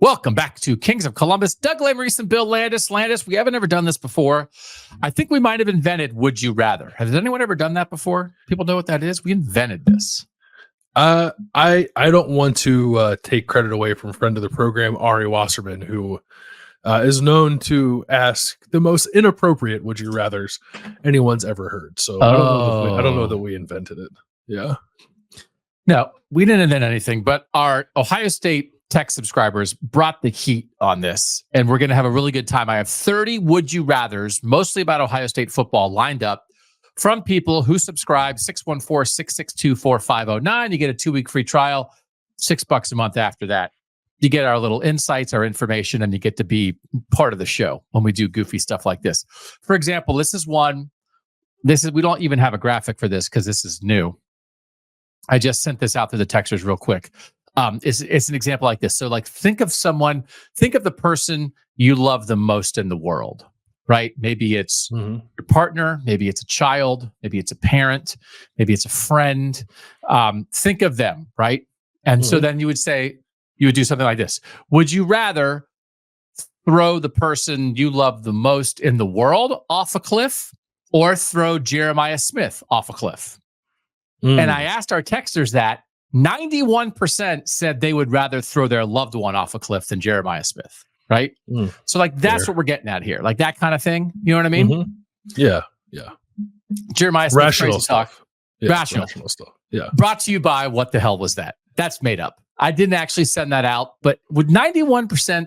Welcome back to Kings of Columbus. Doug Lesmerises and Bill Landis. Landis, we haven't ever done this before. I think we might have invented Would You Rather. Has anyone ever done that before? People know what that is? We invented this. I don't want to take credit away from friend of the program, Ari Wasserman, who is known to ask the most inappropriate Would You Rathers anyone's ever heard. So I don't know that we invented it. Yeah. No, we didn't invent anything, but our Ohio State tech subscribers brought the heat on this, and we're going to have a really good time. I have 30 Would You Rathers, mostly about Ohio State football, lined up from people who subscribe. 614-662-4509. You get a 2-week free trial, $6 a month after that. You get our little insights, our information, and you get to be part of the show when we do goofy stuff like this. For example, this is one. We don't even have a graphic for this because this is new. I just sent this out to the texters real quick. It's an example like this. So like, think of the person you love the most in the world, right? Maybe it's your partner, maybe it's a child, maybe it's a parent, maybe it's a friend. Think of them, right? And so then you would do something like this. Would you rather throw the person you love the most in the world off a cliff or throw Jeremiah Smith off a cliff? And I asked our texters that. 91% said they would rather throw their loved one off a cliff than Jeremiah Smith, right? So like, that's what we're getting at here. Like that kind of thing. You know what I mean? Yeah. Jeremiah Smith, rational stuff. Yeah, rational stuff. Yeah. Brought to you by What the Hell Was That? That's made up. I didn't actually send that out, but would 91%,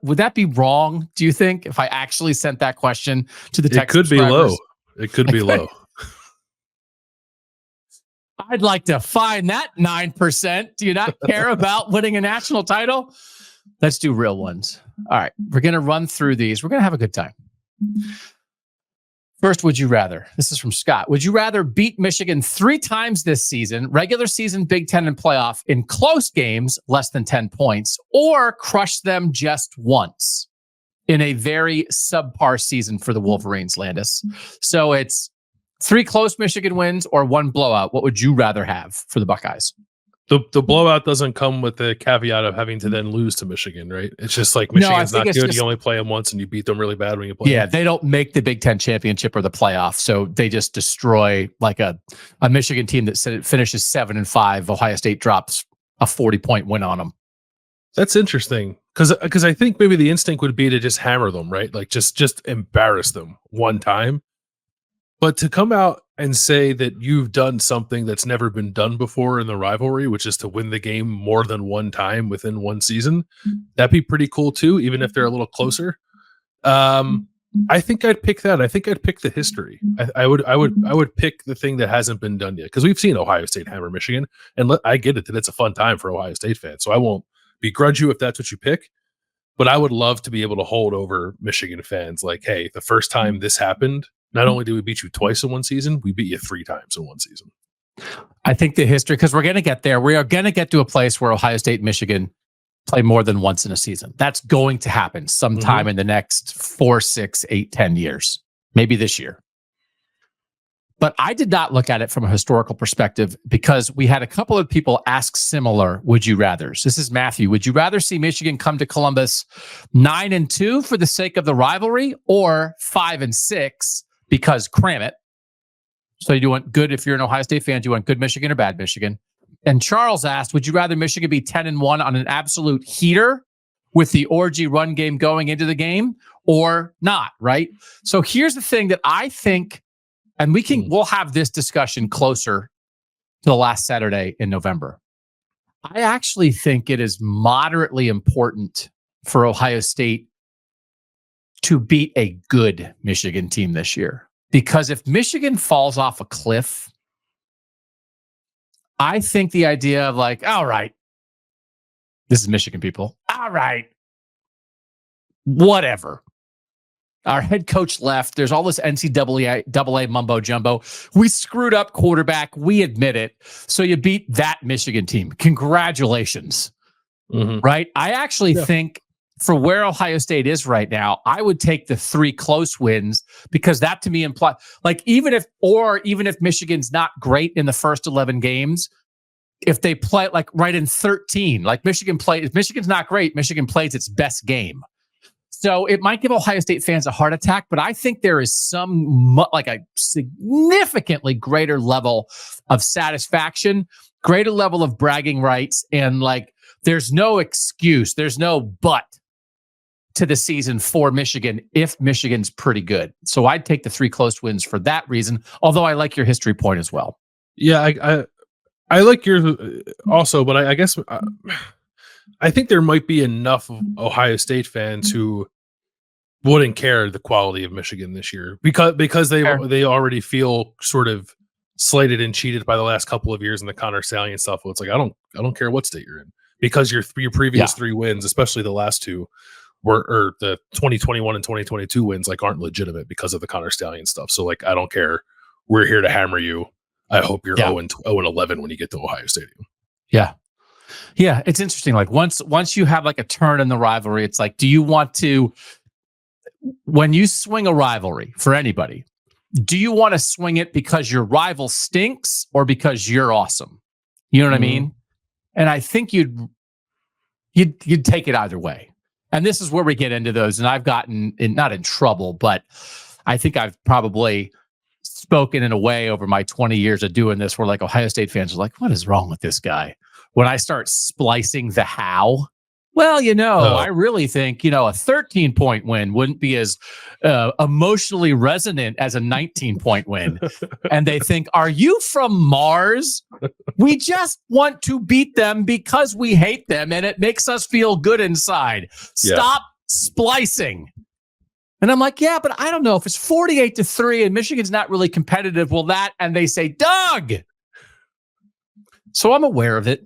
would that be wrong, do you think, if I actually sent that question to the text subscribers? It could be low. I'd like to find that 9%. Do you not care about winning a national title? Let's do real ones. All right. We're going to run through these. We're going to have a good time. First, would you rather? This is from Scott. Would you rather beat Michigan 3 times this season, regular season, Big Ten, and playoff, in close games, less than 10 points, or crush them just once in a very subpar season for the Wolverines, Landis? So it's 3 close Michigan wins or 1 blowout. What would you rather have for the Buckeyes? The blowout doesn't come with the caveat of having to then lose to Michigan, right? It's just like Michigan's not good. You only play them once and you beat them really bad when you play them. They don't make the Big Ten championship or the playoff, so they just destroy like a Michigan team that finishes 7-5. Ohio State drops a 40-point win on them. That's interesting because I think maybe the instinct would be to just hammer them, right? Like just embarrass them one time. But to come out and say that you've done something that's never been done before in the rivalry, which is to win the game more than one time within one season, that'd be pretty cool too, even if they're a little closer. I think I'd pick that. I think I'd pick the history. I would pick the thing that hasn't been done yet, because we've seen Ohio State hammer Michigan, and I get it that it's a fun time for Ohio State fans. So I won't begrudge you if that's what you pick. But I would love to be able to hold over Michigan fans like, hey, the first time this happened, not only did we beat you twice in one season, we beat you 3 times in one season. I think the history, because we're going to get there. We are going to get to a place where Ohio State and Michigan play more than once in a season. That's going to happen sometime in the next 4, 6, 8, 10 years, maybe this year. But I did not look at it from a historical perspective, because we had a couple of people ask similar would you rathers. This is Matthew. Would you rather see Michigan come to Columbus 9-2 for the sake of the rivalry, or 5-6 because cram it? So you want good, if you're an Ohio State fan, do you want good Michigan or bad Michigan? And Charles asked, would you rather Michigan be 10-1 on an absolute heater with the orgy run game going into the game, or not, right? So here's the thing that I think, and we'll have this discussion closer to the last Saturday in November. I actually think it is moderately important for Ohio State to beat a good Michigan team this year. Because if Michigan falls off a cliff, I think the idea of like, all right, this is Michigan people. All right, whatever. Our head coach left. There's all this NCAA mumbo jumbo. We screwed up quarterback. We admit it. So you beat that Michigan team. Congratulations. Right? I actually think for where Ohio State is right now, I would take the 3 close wins, because that to me implies, like, even if Michigan's not great in the first 11 games, if they play like right in 13, like Michigan's not great. Michigan plays its best game. So it might give Ohio State fans a heart attack, but I think there is like a significantly greater level of satisfaction, greater level of bragging rights, and like there's no excuse, there's no but to the season for Michigan if Michigan's pretty good. So I'd take the 3 close wins for that reason, although I like your history point as well. Yeah, I like yours also, but I guess I think there might be enough of Ohio State fans who wouldn't care the quality of Michigan this year because they already feel sort of slighted and cheated by the last couple of years in the Connor Stallion stuff. Well, it's like I don't care what state you're in because your previous 3 wins, especially the last 2, or the 2021 and 2022 wins, like aren't legitimate because of the Connor Stallion stuff. So like I don't care. We're here to hammer you. I hope you're 0-11 when you get to Ohio Stadium. Yeah. Yeah. It's interesting. Like once you have like a turn in the rivalry, it's like, do you want to, when you swing a rivalry for anybody, do you want to swing it because your rival stinks or because you're awesome? You know what I mean? And I think you'd take it either way. And this is where we get into those. And I've gotten not in trouble, but I think I've probably spoken in a way over my 20 years of doing this where like Ohio State fans are like, what is wrong with this guy? When I start splicing the how, well, I really think, a 13-point win wouldn't be as emotionally resonant as a 19-point win. And they think, are you from Mars? We just want to beat them because we hate them and it makes us feel good inside. Stop splicing. And I'm like, yeah, but I don't know if it's 48-3 and Michigan's not really competitive. Well, and they say, Doug. So I'm aware of it.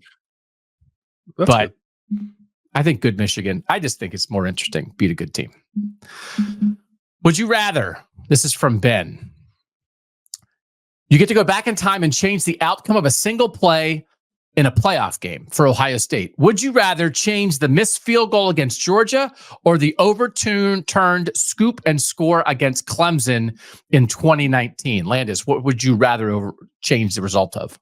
That's but good. I think good Michigan. I just think it's more interesting. Beat a good team. Would you rather? This is from Ben. You get to go back in time and change the outcome of a single play in a playoff game for Ohio State. Would you rather change the missed field goal against Georgia or the overturned scoop and score against Clemson in 2019? Landis, what would you rather change the result of?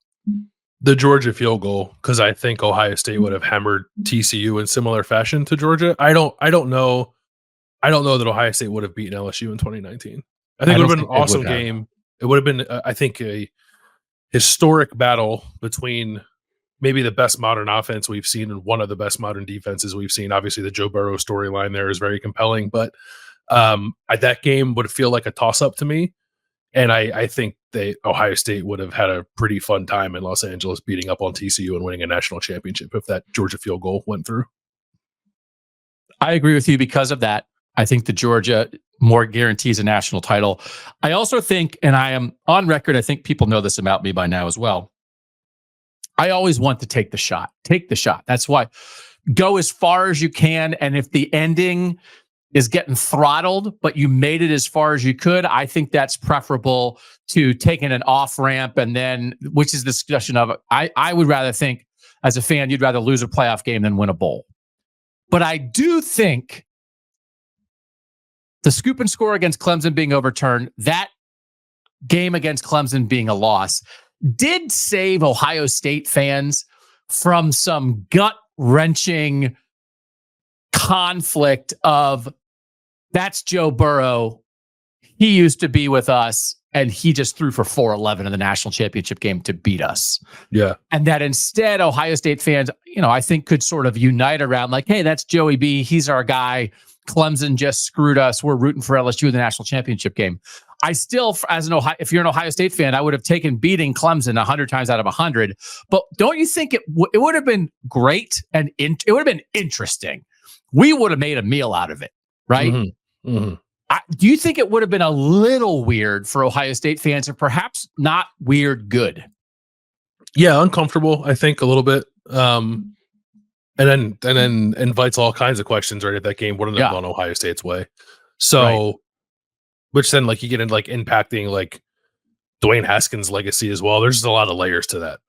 The Georgia field goal, because I think Ohio State would have hammered TCU in similar fashion to Georgia. I don't know that Ohio State would have beaten LSU in 2019. I think it would have been an awesome game. It would have been, I think, a historic battle between maybe the best modern offense we've seen and one of the best modern defenses we've seen. Obviously, the Joe Burrow storyline there is very compelling, but that game would feel like a toss-up to me. And I think Ohio State would have had a pretty fun time in Los Angeles beating up on TCU and winning a national championship if that Georgia field goal went through. I agree with you because of that. I think the Georgia more guarantees a national title. I also think, and I am on record, I think people know this about me by now as well, I always want to take the shot. Take the shot. That's why go as far as you can. And if the ending is getting throttled, but you made it as far as you could, I think that's preferable to taking an off ramp and then, which is the discussion of it. I would rather think as a fan, you'd rather lose a playoff game than win a bowl. But I do think the scoop and score against Clemson being overturned, that game against Clemson being a loss, did save Ohio State fans from some gut-wrenching conflict of, that's Joe Burrow. He used to be with us, and he just threw for 411 in the national championship game to beat us. Yeah. And that instead, Ohio State fans, I think could sort of unite around like, hey, that's Joey B. He's our guy. Clemson just screwed us. We're rooting for LSU in the national championship game. I still, if you're an Ohio State fan, I would have taken beating Clemson 100 times out of 100. But don't you think it would have been great and it would have been interesting? We would have made a meal out of it, right? Mm-hmm. Mm-hmm. Do you think it would have been a little weird for Ohio State fans, or perhaps not weird good? Yeah, uncomfortable, I think, a little bit. And then invites all kinds of questions right at that game. Wouldn't have gone Ohio State's way. So, which then like you get into like impacting like Dwayne Haskins' legacy as well. There's just a lot of layers to that.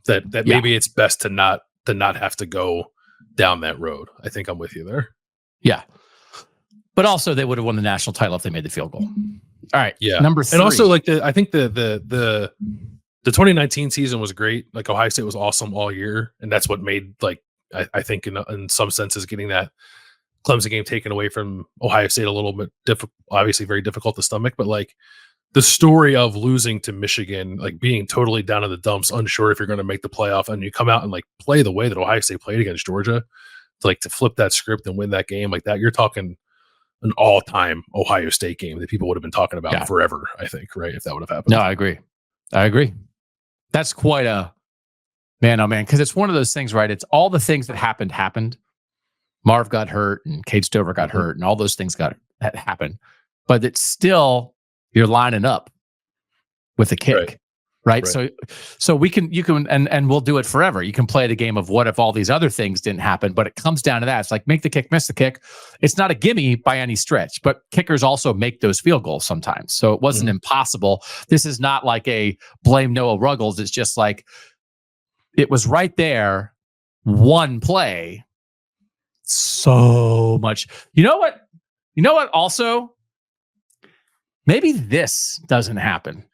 That maybe it's best to not have to go down that road. I think I'm with you there. Yeah. But also they would have won the national title if they made the field goal. All right. Yeah. Number 3. And also like I think the the 2019 season was great. Like Ohio State was awesome all year, and that's what made like I think in some senses getting that Clemson game taken away from Ohio State a little bit difficult. Obviously, very difficult to stomach, but like the story of losing to Michigan, like being totally down in the dumps, unsure if you're going to make the playoff, and you come out and like play the way that Ohio State played against Georgia, to flip that script and win that game like that, you're talking an all-time Ohio State game that people would have been talking about forever, I think, right? If that would have happened. No, I agree. That's quite a man, oh man, because it's one of those things, right? It's all the things that happened. Marv got hurt and Cade Stover got hurt and all those things that happened. But it's still, you're lining up with a kick. Right. So you can, and we'll do it forever. You can play the game of what if all these other things didn't happen, but it comes down to that. It's like make the kick, miss the kick. It's not a gimme by any stretch, but kickers also make those field goals sometimes. So it wasn't impossible. This is not like a blame Noah Ruggles. It's just like it was right there, one play. So much. You know what? Also, maybe this doesn't happen.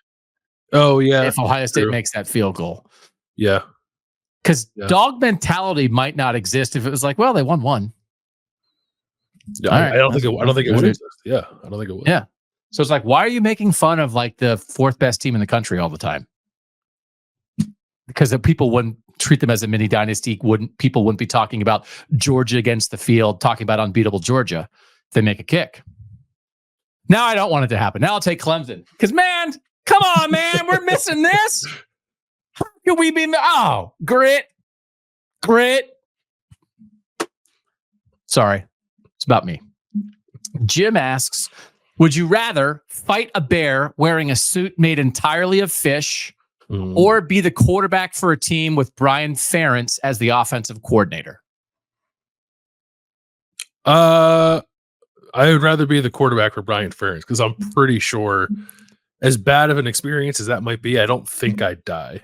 Oh, yeah. If Ohio State makes that field goal. Yeah. Because dog mentality might not exist if it was like, well, they won one. Yeah, I don't think it would exist. Yeah. I don't think it would. Yeah. So it's like, why are you making fun of like the fourth best team in the country all the time? Because the people wouldn't treat them as a mini dynasty. People wouldn't be talking about Georgia against the field, talking about unbeatable Georgia if they make a kick. Now I don't want it to happen. Now I'll take Clemson. Because, man, come on, man. We're missing this. How can we be? Oh, grit. Sorry. It's about me. Jim asks, would you rather fight a bear wearing a suit made entirely of fish or be the quarterback for a team with Brian Ferentz as the offensive coordinator? I would rather be the quarterback for Brian Ferentz because I'm pretty sure, as bad of an experience as that might be, I don't think I'd die.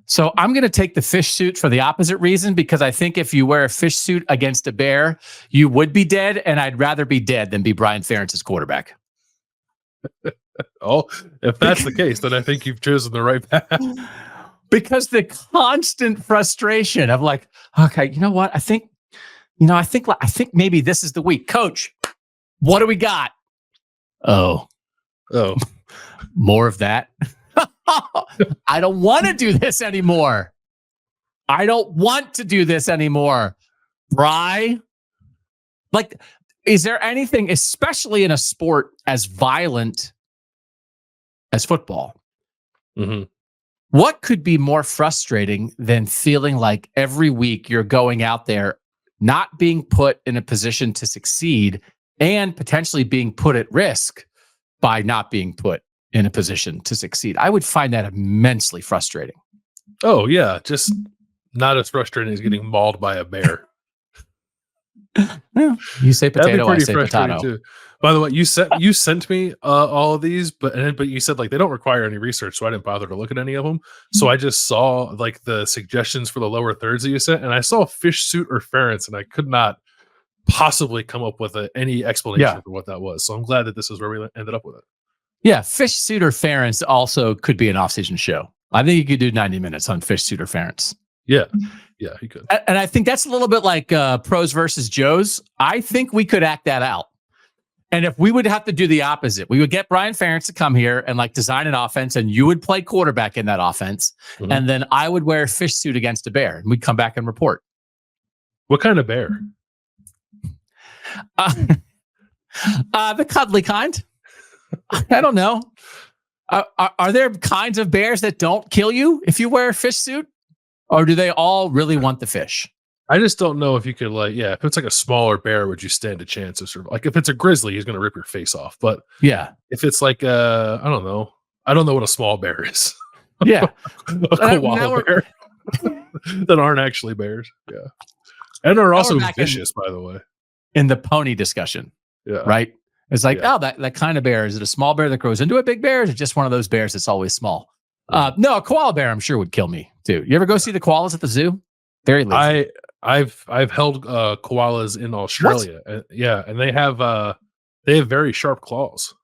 So I'm going to take the fish suit for the opposite reason, because I think if you wear a fish suit against a bear, you would be dead, and I'd rather be dead than be Brian Ferentz's quarterback. Oh, if that's the case, then I think you've chosen the right path. Because the constant frustration of like, okay, you know what? I think maybe this is the week. Coach, what do we got? Oh, more of that. I don't want to do this anymore. Bry. Like, is there anything, especially in a sport as violent as football, what could be more frustrating than feeling like every week you're going out there not being put in a position to succeed and potentially being put at risk by not being put in a position to succeed? I would find that immensely frustrating. Oh, yeah. Just not as frustrating as getting mauled by a bear. Yeah. You say potato, I say potato. Too. By the way, you sent me all of these, but you said like they don't require any research, so I didn't bother to look at any of them. So I just saw like the suggestions for the lower thirds that you sent, and I saw fish suit or Ferentz, and I could not possibly come up with any explanation for what that was. So I'm glad that this is where we ended up with it. Yeah, fish suit or Ferentz also could be an off-season show. I think you could do 90 minutes on fish suit or Ferentz. Yeah, he could. And I think that's a little bit like pros versus Joes. I think we could act that out. And if we would have to do the opposite, we would get Brian Ferentz to come here and like design an offense, and you would play quarterback in that offense. And then I would wear a fish suit against a bear, and we'd come back and report. What kind of bear? The cuddly kind. I don't know. Are there kinds of bears that don't kill you if you wear a fish suit? Or do they all really want the fish? I just don't know if you could if it's like a smaller bear, would you stand a chance of like if it's a grizzly, he's going to rip your face off. But yeah, if it's like I don't know what a small bear is. Yeah, a koala bear that aren't actually bears. Yeah, and are also vicious, by the way. In the pony discussion, right? It's like, that kind of bear, is it a small bear that grows into a big bear? Or is it just one of those bears that's always small? No, a koala bear, I'm sure, would kill me too. You ever go see the koalas at the zoo? Very lazy. I've held koalas in Australia. And they have very sharp claws.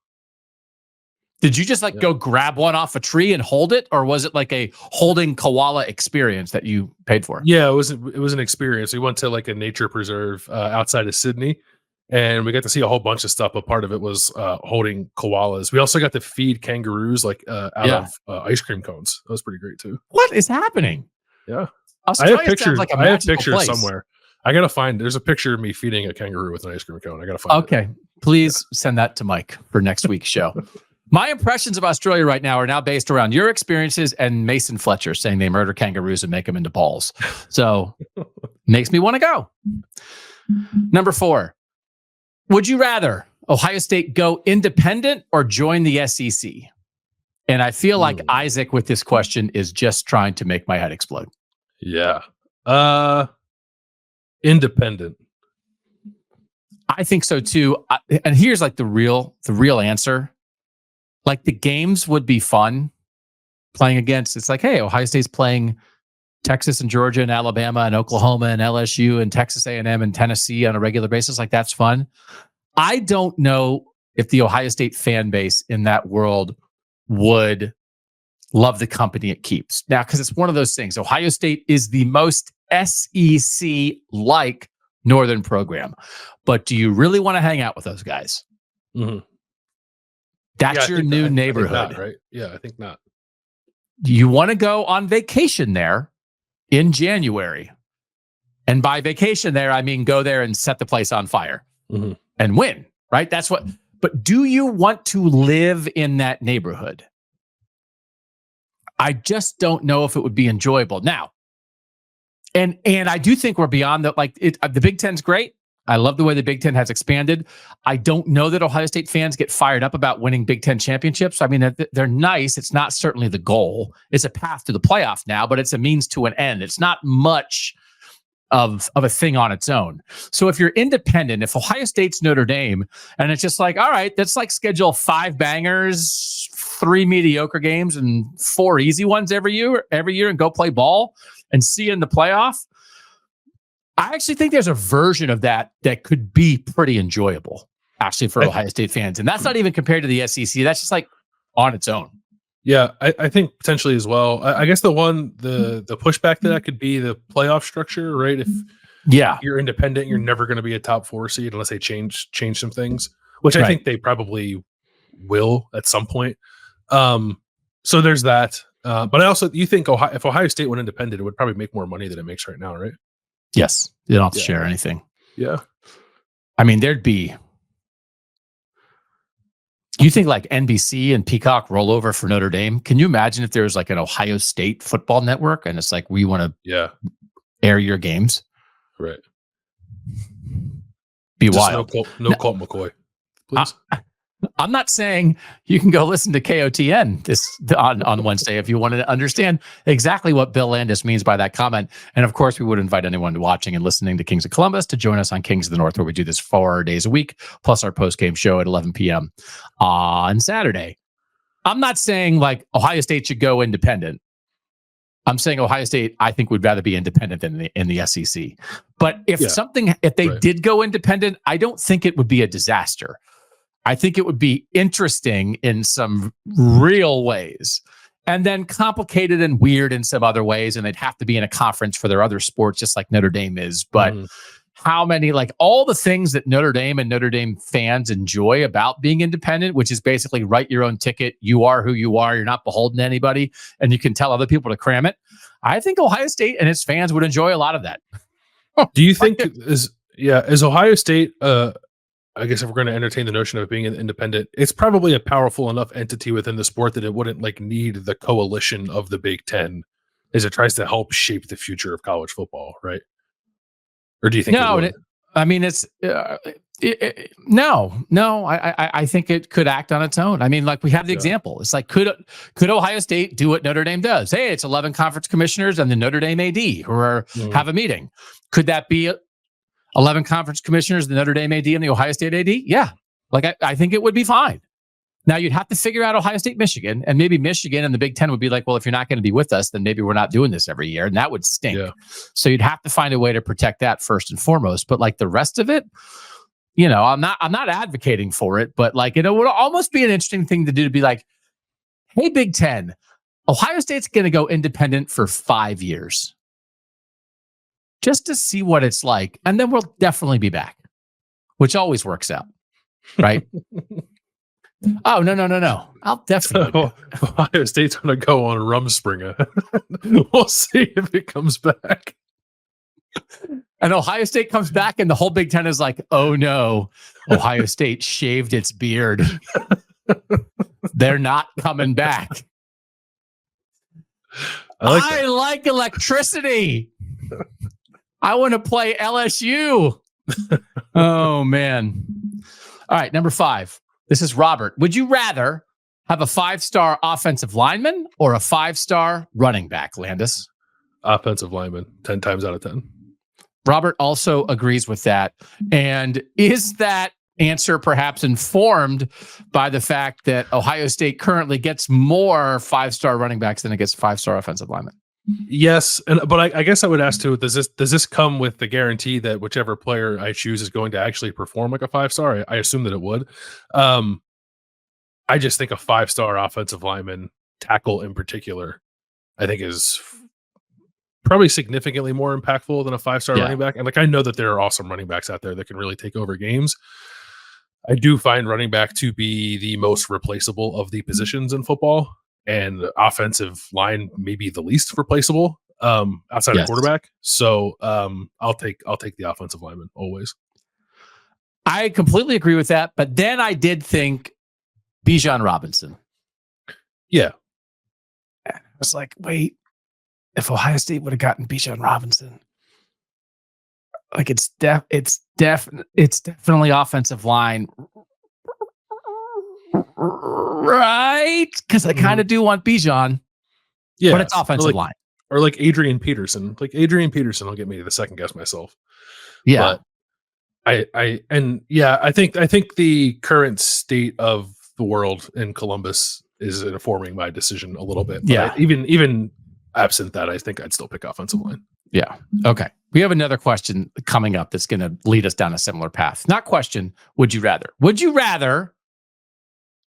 Did you just go grab one off a tree and hold it, or was it like a holding koala experience that you paid for? Yeah, it was an experience. We went to like a nature preserve outside of Sydney, and we got to see a whole bunch of stuff. But part of it was holding koalas. We also got to feed kangaroos out of ice cream cones. That was pretty great too. What is happening? Yeah, Australia I have pictures. like I have pictures place. somewhere. I gotta find. There's a picture of me feeding a kangaroo with an ice cream cone. I gotta find. Okay, please send that to Mike for next week's show. My impressions of Australia right now are now based around your experiences and Mason Fletcher saying they murder kangaroos and make them into balls. So makes me want to go. Number 4, would you rather Ohio State go independent or join the SEC? And I feel like Isaac with this question is just trying to make my head explode. Yeah. Independent. I think so too. And here's like the real answer. Like the games would be fun playing against. It's like, hey, Ohio State's playing Texas and Georgia and Alabama and Oklahoma and LSU and Texas A&M and Tennessee on a regular basis. Like that's fun. I don't know if the Ohio State fan base in that world would love the company it keeps. Now, because it's one of those things. Ohio State is the most SEC-like Northern program. But do you really want to hang out with those guys? Mm-hmm. That's your new neighborhood. Not, right? Yeah, I think not. You want to go on vacation there in January. And by vacation there, I mean go there and set the place on fire and win, right? That's what. But do you want to live in that neighborhood? I just don't know if it would be enjoyable. Now, and I do think we're beyond that. Like the Big Ten's great. I love the way the Big Ten has expanded. I don't know that Ohio State fans get fired up about winning Big Ten championships. I mean, they're nice. It's not certainly the goal. It's a path to the playoff now, but it's a means to an end. It's not much of a thing on its own. So if you're independent, if Ohio State's Notre Dame, and it's just like, all right, that's like schedule 5 bangers, 3 mediocre games, and 4 easy ones every year, and go play ball and see you in the playoff. I actually think there's a version of that could be pretty enjoyable, actually, for Ohio State fans. And that's not even compared to the SEC. That's just like on its own. Yeah, I think potentially as well. I guess the pushback to that could be the playoff structure, right? If you're independent, you're never going to be a top 4 seed unless they change some things, which I think they probably will at some point. So there's that. But you think if Ohio State went independent, it would probably make more money than it makes right now, right? Yes. You don't have to share anything. Yeah. I mean, there'd be... You think like NBC and Peacock roll over for Notre Dame? Can you imagine if there was like an Ohio State football network and it's like, we want to air your games? Right. Be wild. No Colt McCoy, please. I'm not saying you can go listen to KOTN on Wednesday if you wanted to understand exactly what Bill Landis means by that comment. And of course, we would invite anyone watching and listening to Kings of Columbus to join us on Kings of the North, where we do this 4 days a week, plus our post-game show at 11 p.m. on Saturday. I'm not saying like Ohio State should go independent. I'm saying Ohio State, I think, would rather be independent than in the SEC. But if they did go independent, I don't think it would be a disaster. I think it would be interesting in some real ways, and then complicated and weird in some other ways. And they'd have to be in a conference for their other sports, just like Notre Dame is. But how many, like all the things that Notre Dame and Notre Dame fans enjoy about being independent, which is basically write your own ticket. You are who you are. You're not beholden to anybody, and you can tell other people to cram it. I think Ohio State and its fans would enjoy a lot of that. Do you think is Ohio State, I guess if we're going to entertain the notion of being an independent, it's probably a powerful enough entity within the sport that it wouldn't like need the coalition of the Big Ten as it tries to help shape the future of college football, right? Or do you think? No, I mean it's no. I think it could act on its own. I mean, like we have the example. It's like could Ohio State do what Notre Dame does? Hey, it's 11 conference commissioners and the Notre Dame AD who have a meeting. Could that be 11 conference commissioners, the Notre Dame AD and the Ohio State AD? Yeah. Like, I think it would be fine. Now, you'd have to figure out Ohio State, Michigan, and maybe Michigan and the Big Ten would be like, well, if you're not going to be with us, then maybe we're not doing this every year. And that would stink. Yeah. So you'd have to find a way to protect that first and foremost. But like the rest of it, I'm not advocating for it, but like, it would almost be an interesting thing to do to be like, Hey, Big Ten, Ohio State's going to go independent for 5 years just to see what it's like. And then we'll definitely be back, which always works out, right? Oh, no. I'll definitely. Ohio State's going to go on Rumspringa. We'll see if it comes back. And Ohio State comes back and the whole Big Ten is like, oh no, Ohio State shaved its beard. They're not coming back. I like electricity. I want to play LSU. Oh, man. All right, number 5. This is Robert. Would you rather have a 5-star offensive lineman or a 5-star running back, Landis? Offensive lineman, 10 times out of 10. Robert also agrees with that. And is that answer perhaps informed by the fact that Ohio State currently gets more 5-star running backs than it gets 5-star offensive linemen? Yes, but I guess I would ask too: does this come with the guarantee that whichever player I choose is going to actually perform like a 5-star? I assume that it would. I just think a 5-star offensive lineman, tackle in particular, I think is probably significantly more impactful than a 5-star running back. And I know that there are awesome running backs out there that can really take over games. I do find running back to be the most replaceable of the positions in football, and offensive line maybe the least replaceable outside of quarterback. So I'll take the offensive lineman always. I completely agree with that, but then I did think Bijan Robinson. Yeah, I was like, wait, if Ohio State would have gotten Bijan Robinson, it's definitely offensive line. Right? Because I kind of do want Bijan. Yeah. But it's offensive line. Or like Adrian Peterson. Like Adrian Peterson will get me to the second guess myself. Yeah. But I think the current state of the world in Columbus is informing my decision a little bit. But even absent that, I think I'd still pick offensive line. Yeah. Okay. We have another question coming up that's going to lead us down a similar path. Not question. Would you rather? Would you rather?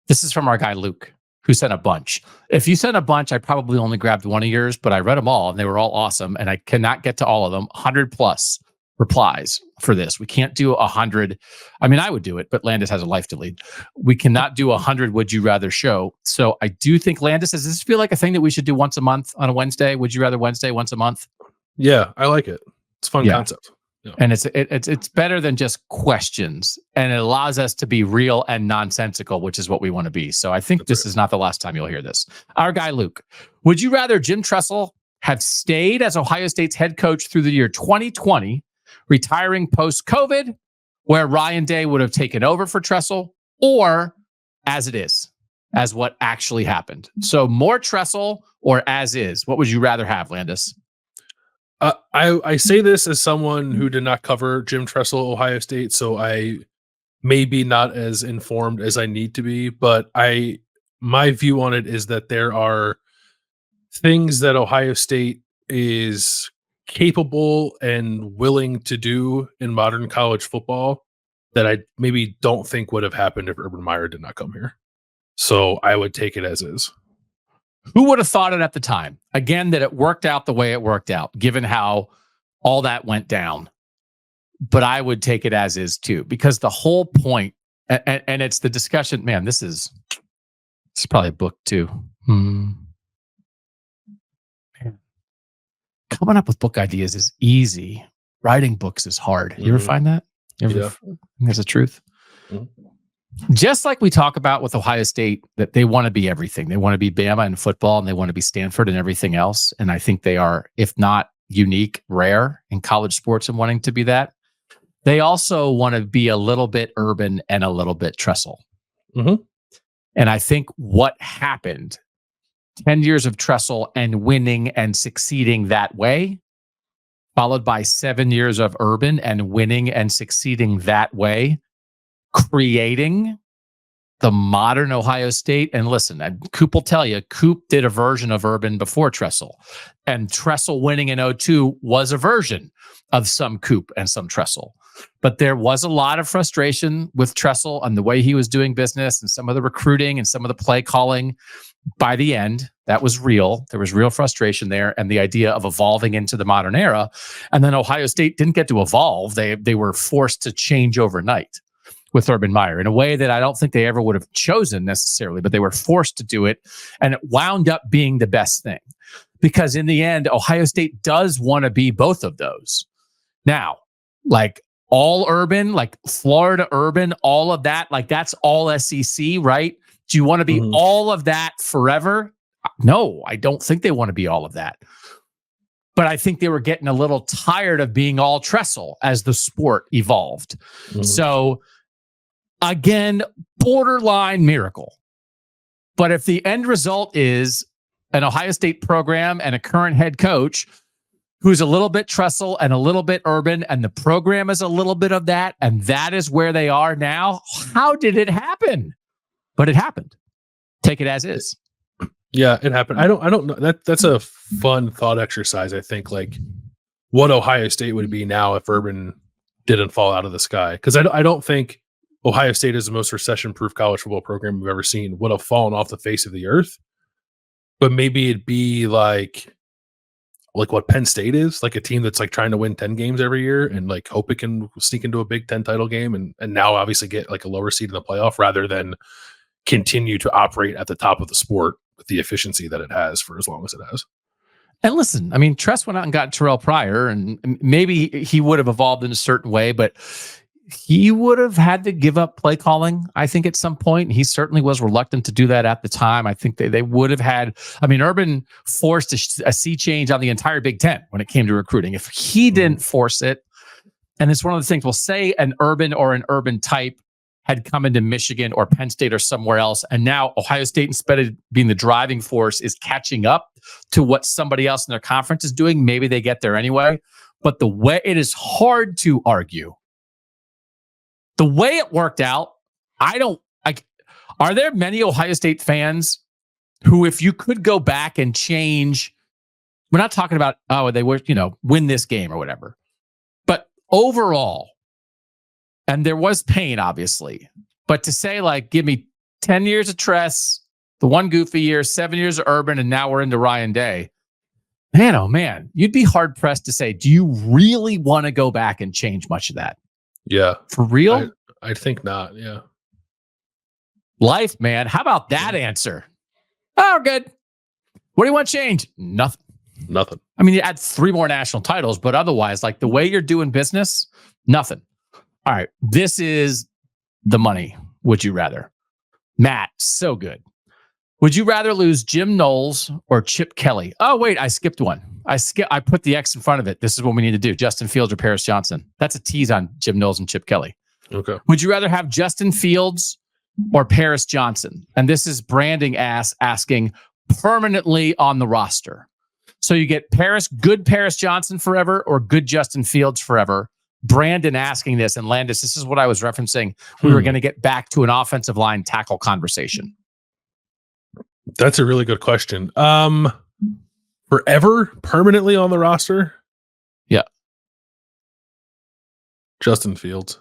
This is from our guy, Luke, who sent a bunch. If you sent a bunch, I probably only grabbed one of yours, but I read them all and they were all awesome. And I cannot get to all of them. 100 plus replies for this. We can't do 100. I mean, I would do it, but Landis has a life to lead. We cannot do 100 Would You Rather show. So I do think, Landis, does this feel like a thing that we should do once a month on a Wednesday? Would you rather Wednesday once a month? Yeah, I like it. It's a fun concept. Yeah. And it's better than just questions, and it allows us to be real and nonsensical, which is what we want to be. So I think this is not the last time you'll hear this. Our guy, Luke, would you rather Jim Tressel have stayed as Ohio State's head coach through the year 2020, retiring post-COVID, where Ryan Day would have taken over for Tressel, or as it is, as what actually happened? So more Tressel or as is? What would you rather have, Landis? I say this as someone who did not cover Jim Tressel, Ohio State, so I may be not as informed as I need to be, but my view on it is that there are things that Ohio State is capable and willing to do in modern college football that I maybe don't think would have happened if Urban Meyer did not come here. So I would take it as is. Who would have thought it at the time? Again, that it worked out the way it worked out, given how all that went down. But I would take it as is too, because the whole point, and it's the discussion, man, this is probably a book too. Man. Coming up with book ideas is easy. Writing books is hard. You ever find that? There's a truth. Mm-hmm. Just like we talk about with Ohio State, that they want to be everything. They want to be Bama in football, and they want to be Stanford and everything else. And I think they are, if not unique, rare in college sports and wanting to be that. They also want to be a little bit Urban and a little bit Tressel. Mm-hmm. And I think what happened, 10 years of Tressel and winning and succeeding that way, followed by 7 years of Urban and winning and succeeding that way, creating the modern Ohio State. And listen, Coop will tell you, Coop did a version of Urban before Tressel, and Tressel winning in 2002 was a version of some Coop and some Tressel. But there was a lot of frustration with Tressel on the way he was doing business and some of the recruiting and some of the play calling by the end, that was real. There was real frustration there, and the idea of evolving into the modern era. And then Ohio State didn't get to evolve. They were forced to change overnight with Urban Meyer in a way that I don't think they ever would have chosen necessarily, but they were forced to do it. And it wound up being the best thing because in the end, Ohio State does want to be both of those. Now, like all urban, like Florida urban, all of that, like that's all SEC, right? Do you want to be all of that forever? No, I don't think they want to be all of that. But I think they were getting a little tired of being all Trestle as the sport evolved. So again, borderline miracle. But if the end result is an Ohio State program and a current head coach who's a little bit Trestle and a little bit urban, and the program is a little bit of that, and that is where they are now, how did it happen? But it happened. Take it as is. Yeah, it happened. I don't know. That's a fun thought exercise. I think like what Ohio State would be now if Urban didn't fall out of the sky. Because I don't think Ohio State is the most recession-proof college football program we've ever seen. Would have fallen off the face of the earth. But maybe it'd be like what Penn State is, like a team that's like trying to win 10 games every year and like hope it can sneak into a Big Ten title game and now obviously get like a lower seed in the playoff rather than continue to operate at the top of the sport with the efficiency that it has for as long as it has. And listen, I mean, Tress went out and got Terrell Pryor, and maybe he would have evolved in a certain way, but he would have had to give up play calling, I think, at some point. He certainly was reluctant to do that at the time. I think they would have had, I mean, Urban forced a sea change on the entire Big Ten when it came to recruiting. If he didn't force it, and it's one of the things, we'll say an urban type had come into Michigan or Penn State or somewhere else, and now Ohio State, instead of being the driving force, is catching up to what somebody else in their conference is doing. Maybe they get there anyway. But the way it is hard to argue, the way it worked out, are there many Ohio State fans who, if you could go back and change, we're not talking about, they were, win this game or whatever, but overall, and there was pain, obviously. But to say, like, give me 10 years of Tress, the one goofy year, 7 years of Urban, and now we're into Ryan Day. Man, oh man, you'd be hard-pressed to say, do you really want to go back and change much of that? Yeah. For real? I think not, yeah. Life, man. How about that answer? Oh, good. What do you want to change? Nothing. I mean, you add 3 more national titles, but otherwise, like the way you're doing business, nothing. All right, this is the money. Would you rather? Matt, so good. Would you rather lose Jim Knowles or Chip Kelly? Oh, wait, I skipped one. I put the X in front of it. This is what we need to do. Justin Fields or Paris Johnson. That's a tease on Jim Knowles and Chip Kelly. Okay. Would you rather have Justin Fields or Paris Johnson? And this is Branding asking permanently on the roster. So you get good Paris Johnson forever or good Justin Fields forever. Brandon asking this, and Landis, this is what I was referencing. We were going to get back to an offensive line tackle conversation. That's a really good question. Forever, permanently on the roster? Yeah. Justin Fields.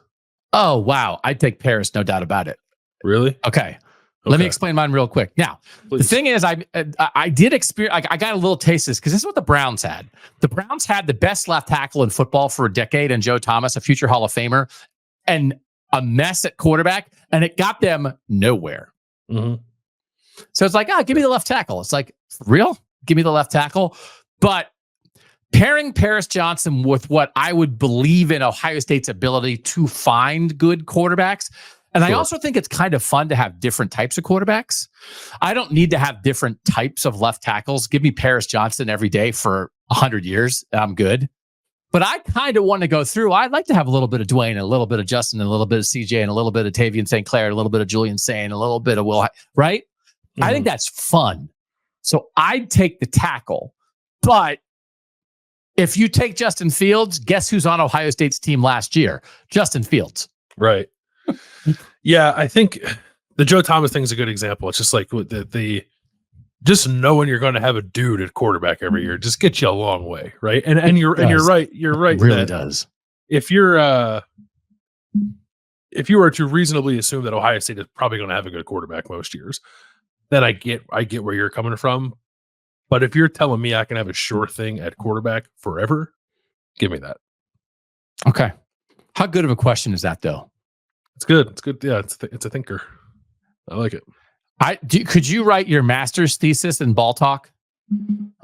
Oh, wow. I'd take Paris, no doubt about it. Really? Okay. Let me explain mine real quick. Now, The thing is, I did experience, I got a little taste of this because this is what the Browns had. The Browns had the best left tackle in football for a decade, and Joe Thomas, a future Hall of Famer, and a mess at quarterback, and it got them nowhere. Mm-hmm. So it's like, give me the left tackle. It's like, for real? Give me the left tackle. But pairing Paris Johnson with what I would believe in Ohio State's ability to find good quarterbacks. And I also think it's kind of fun to have different types of quarterbacks. I don't need to have different types of left tackles. Give me Paris Johnson every day for 100 years. And I'm good. But I kind of want to go through. I'd like to have a little bit of Dwayne and a little bit of Justin and a little bit of CJ and a little bit of Tavian St. Clair and a little bit of Julian Sane, a little bit of Will, right? Mm-hmm. I think that's fun. So I'd take the tackle. But if you take Justin Fields, guess who's on Ohio State's team last year? Justin Fields. Right. Yeah, I think the Joe Thomas thing is a good example. It's just like the just knowing you're going to have a dude at quarterback every year just gets you a long way, right? And you're right. You're right. It really does. If you were to reasonably assume that Ohio State is probably going to have a good quarterback most years, then I get where you're coming from. But if you're telling me I can have a sure thing at quarterback forever, give me that. Okay. How good of a question is that, though? It's good. It's good. Yeah, it's a thinker. I like it. Could you write your master's thesis in ball talk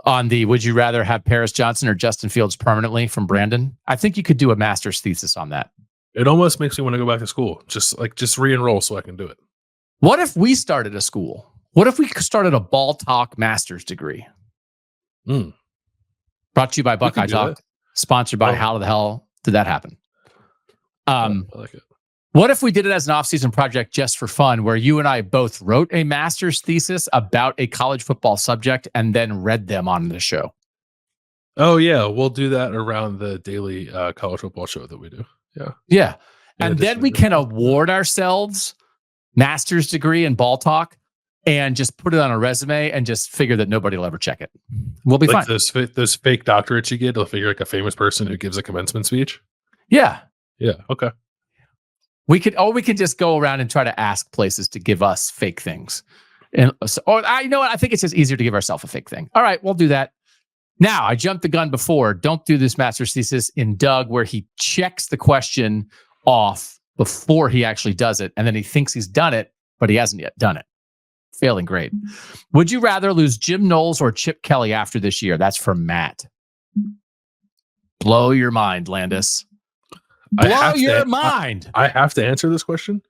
on the would you rather have Paris Johnson or Justin Fields permanently from Brandon? I think you could do a master's thesis on that. It almost makes me want to go back to school. Just re-enroll so I can do it. What if we started a school? What if we started a ball talk master's degree? Brought to you by Buckeye Talk, sponsored by How the Hell Did That Happen? I like it. What if we did it as an off-season project just for fun, where you and I both wrote a master's thesis about a college football subject and then read them on the show? Oh, yeah. We'll do that around the daily college football show that we do. Yeah. Yeah. And then we can award ourselves master's degree in ball talk and just put it on a resume and just figure that nobody will ever check it. We'll be fine. Those fake doctorates you get, they'll figure like a famous person who gives a commencement speech. Yeah. Yeah. Okay. We could just go around and try to ask places to give us fake things. And you know what? I think it's just easier to give ourselves a fake thing. All right, we'll do that. Now, I jumped the gun before. Don't do this master's thesis in Doug, where he checks the question off before he actually does it. And then he thinks he's done it, but he hasn't yet done it. Failing grade. Would you rather lose Jim Knowles or Chip Kelly after this year? That's from Matt. Blow your mind, Landis. Blow your mind. I have to answer this question.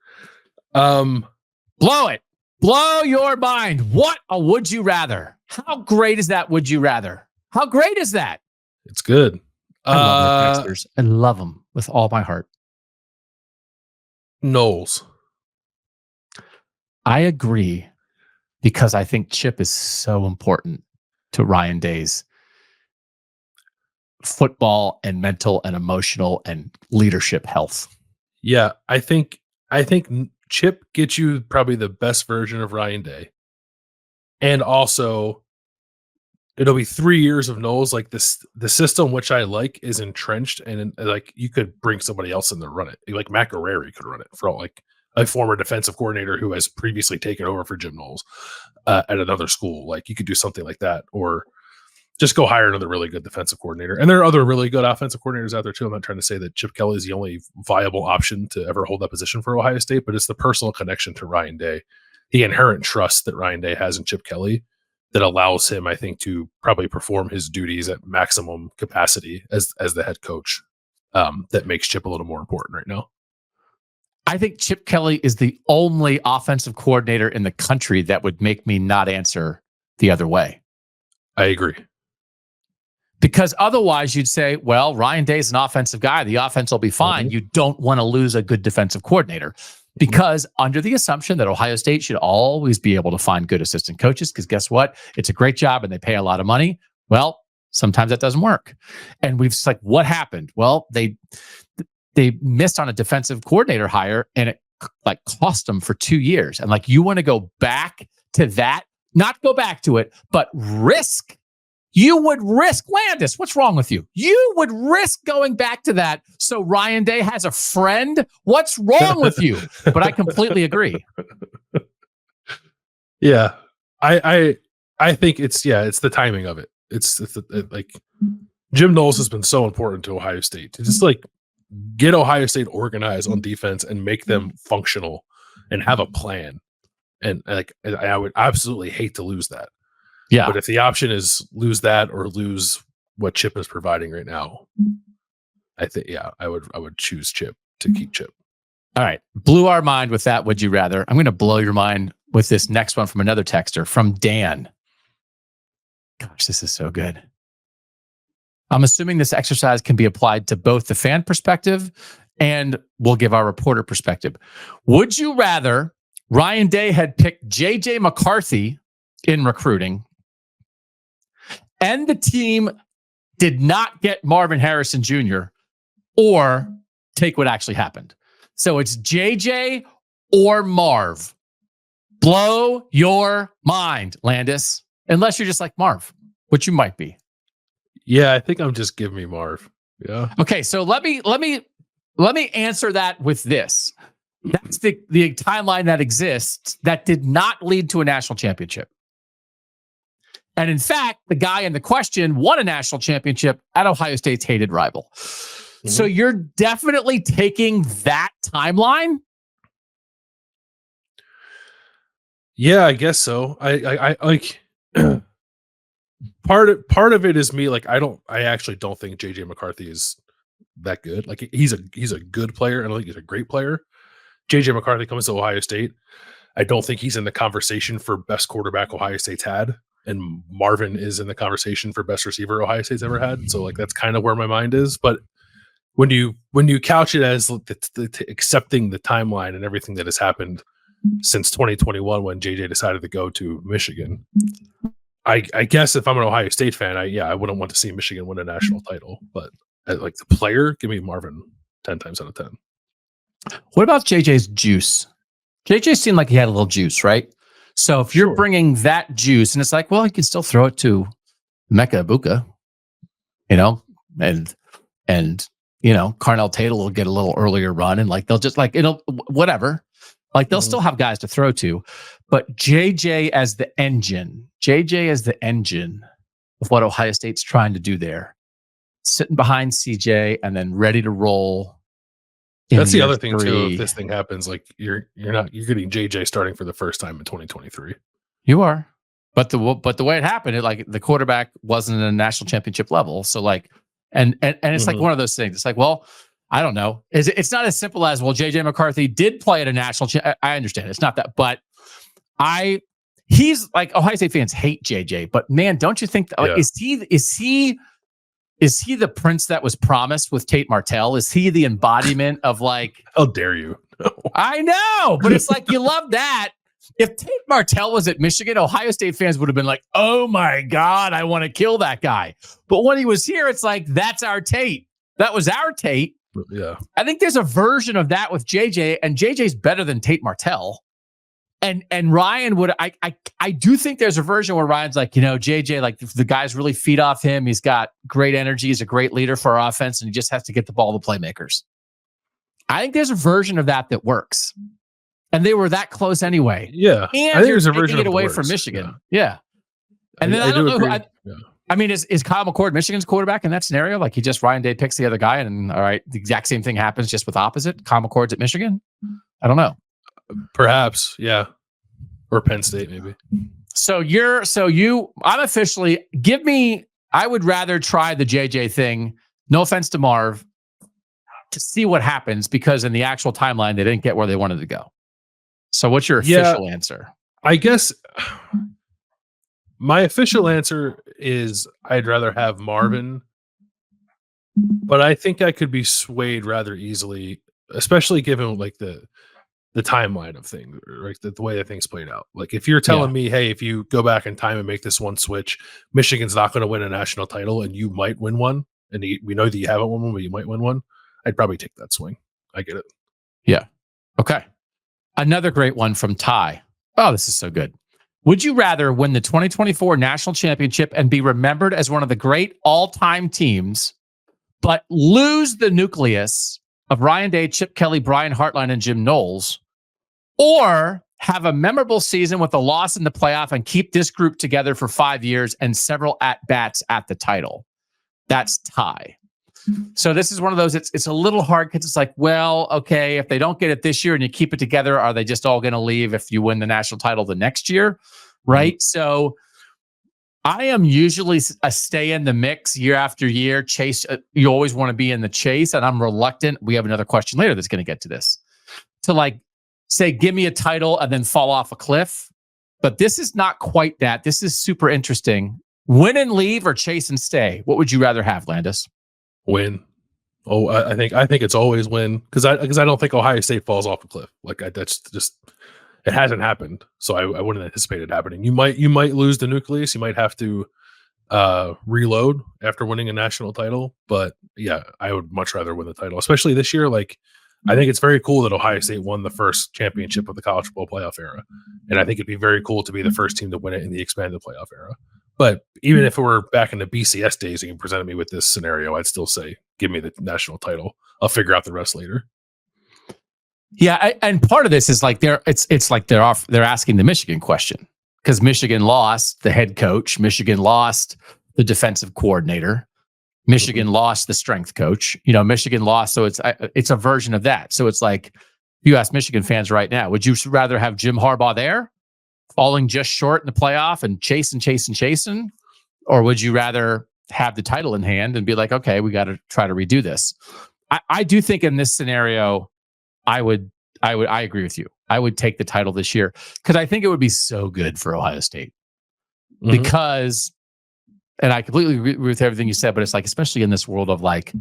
Blow it. Blow your mind. What a would you rather? How great is that? Would you rather? How great is that? It's good. I love our texters. I love them with all my heart. Knowles. I agree, because I think Chip is so important to Ryan Day's football and mental and emotional and leadership health. Yeah, I think Chip gets you probably the best version of Ryan Day. And also, it'll be 3 years of Knowles. Like this, the system which I like is entrenched, and like you could bring somebody else in to run it. Like Matt Guerreri could run it for like a former defensive coordinator who has previously taken over for Jim Knowles at another school. Like you could do something like that, or just go hire another really good defensive coordinator. And there are other really good offensive coordinators out there too. I'm not trying to say that Chip Kelly is the only viable option to ever hold that position for Ohio State, but it's the personal connection to Ryan Day, the inherent trust that Ryan Day has in Chip Kelly that allows him, I think, to probably perform his duties at maximum capacity as the head coach. That makes Chip a little more important right now. I think Chip Kelly is the only offensive coordinator in the country that would make me not answer the other way. I agree. Because otherwise you'd say, well, Ryan Day's an offensive guy. The offense will be fine. You don't want to lose a good defensive coordinator, because under the assumption that Ohio State should always be able to find good assistant coaches, because guess what? It's a great job and they pay a lot of money. Well, sometimes that doesn't work. And we've just like, what happened? Well, they missed on a defensive coordinator hire, and it like cost them for 2 years. And like, you want to go back to that, not go back to it, but risk. You would risk, Landis, what's wrong with you? You would risk going back to that so Ryan Day has a friend? What's wrong with you? But I completely agree. Yeah. I think it's the timing of it. It's like Jim Knowles has been so important to Ohio State to just like get Ohio State organized on defense and make them functional and have a plan. And like, I would absolutely hate to lose that. Yeah. But if the option is lose that or lose what Chip is providing right now, I think, I would choose Chip to keep Chip. All right. Blew our mind with that. Would you rather? I'm going to blow your mind with this next one from another texter, from Dan. Gosh, this is so good. I'm assuming this exercise can be applied to both the fan perspective and we'll give our reporter perspective. Would you rather Ryan Day had picked JJ McCarthy in recruiting and the team did not get Marvin Harrison Jr., or take what actually happened? So it's JJ or Marv. Blow your mind, Landis. Unless you're just like Marv, which you might be. Yeah, I think I'm just giving me Marv. Yeah. Okay, so let me answer that with this. That's the timeline that exists that did not lead to a national championship. And in fact, the guy in the question won a national championship at Ohio State's hated rival. Mm-hmm. So you're definitely taking that timeline? Yeah, I guess so. I like part of it is me. Like, I actually don't think JJ McCarthy is that good. Like, he's a good player. I don't think he's a great player. JJ McCarthy comes to Ohio State. I don't think he's in the conversation for best quarterback Ohio State's had. And Marvin is in the conversation for best receiver Ohio State's ever had. So like, that's kind of where my mind is. But when you couch it as accepting the timeline and everything that has happened since 2021, when JJ decided to go to Michigan, I guess if I'm an Ohio State fan, I wouldn't want to see Michigan win a national title. But like the player, give me Marvin 10 times out of 10. What about JJ's juice? JJ seemed like he had a little juice, right? So if you're bringing that juice, and it's like, well, you can still throw it to Mecca Ibuka, and Carnell Tatel will get a little earlier run, and like they'll just like whatever, like they'll still have guys to throw to, but JJ as the engine of what Ohio State's trying to do there, sitting behind CJ and then ready to roll. That's the other thing too. If this thing happens, like you're getting JJ starting for the first time in 2023. You are, but the way it happened, the quarterback wasn't at a national championship level. So like, and it's like one of those things. It's like, well, I don't know. It's not as simple as, well, JJ McCarthy did play at a national. I understand it's not that, but he's like, Ohio State fans hate JJ, but man, don't you think that, is he the prince that was promised with Tate Martell? Is he the embodiment of like... How dare you? No. I know, but it's like, you love that. If Tate Martell was at Michigan, Ohio State fans would have been like, oh my God, I want to kill that guy. But when he was here, it's like, that's our Tate. That was our Tate. Yeah. I think there's a version of that with JJ, and JJ's better than Tate Martell. And Ryan would, I do think there's a version where Ryan's like, JJ, like the guys really feed off him. He's got great energy. He's a great leader for our offense, and he just has to get the ball to playmakers. I think there's a version of that works. And they were that close anyway. Yeah. And I think there's a version of it away works. from Michigan. Yeah. And then I don't know who, I mean, is Kyle McCord Michigan's quarterback in that scenario? Like Ryan Day picks the other guy, and all right, the exact same thing happens just with opposite. Kyle McCord's at Michigan. I don't know. Perhaps, yeah. Or Penn State, maybe. I'm officially, I would rather try the JJ thing. No offense to Marv, to see what happens, because in the actual timeline, they didn't get where they wanted to go. So what's your official answer? I guess my official answer is I'd rather have Marvin, but I think I could be swayed rather easily, especially given like the timeline of things, right? The way that things played out. Like if you're telling me, hey, if you go back in time and make this one switch, Michigan's not going to win a national title and you might win one, and we know that you haven't won one, but you might win one, I'd probably take that swing. I get it. Yeah. Okay. Another great one from Ty. Oh, this is so good. Would you rather win the 2024 national championship and be remembered as one of the great all-time teams, but lose the nucleus of Ryan Day, Chip Kelly, Brian Hartline, and Jim Knowles, or have a memorable season with a loss in the playoff and keep this group together for 5 years and several at-bats at the title? That's Ty. So this is one of those, it's a little hard because it's like, well, okay, if they don't get it this year and you keep it together, are they just all going to leave if you win the national title the next year? Right? Mm-hmm. So I am usually a stay in the mix year after year. Chase, you always want to be in the chase, and I'm reluctant. We have another question later that's going to get to this. To like say, give me a title and then fall off a cliff. But this is not quite that. This is super interesting. Win and leave or chase and stay? What would you rather have, Landis? Win. Oh, I think it's always win, because I don't think Ohio State falls off a cliff. Like that's just, it hasn't happened, so I wouldn't anticipate it happening. You might lose the nucleus. You might have to reload after winning a national title. But yeah, I would much rather win the title, especially this year. Like I think it's very cool that Ohio State won the first championship of the college football playoff era, and I think it'd be very cool to be the first team to win it in the expanded playoff era. But even if it were back in the BCS days and you presented me with this scenario, I'd still say, give me the national title. I'll figure out the rest later. Yeah, and part of this is like they're asking the Michigan question because Michigan lost the head coach, Michigan lost the defensive coordinator, Michigan lost the strength coach. Michigan lost, so it's a version of that. So it's like you ask Michigan fans right now, would you rather have Jim Harbaugh there, falling just short in the playoff and chasing, or would you rather have the title in hand and be like, okay, we got to try to redo this? I do think in this scenario, I agree with you. I would take the title this year because I think it would be so good for Ohio State because, and I completely agree with everything you said, but it's like, especially in this world of like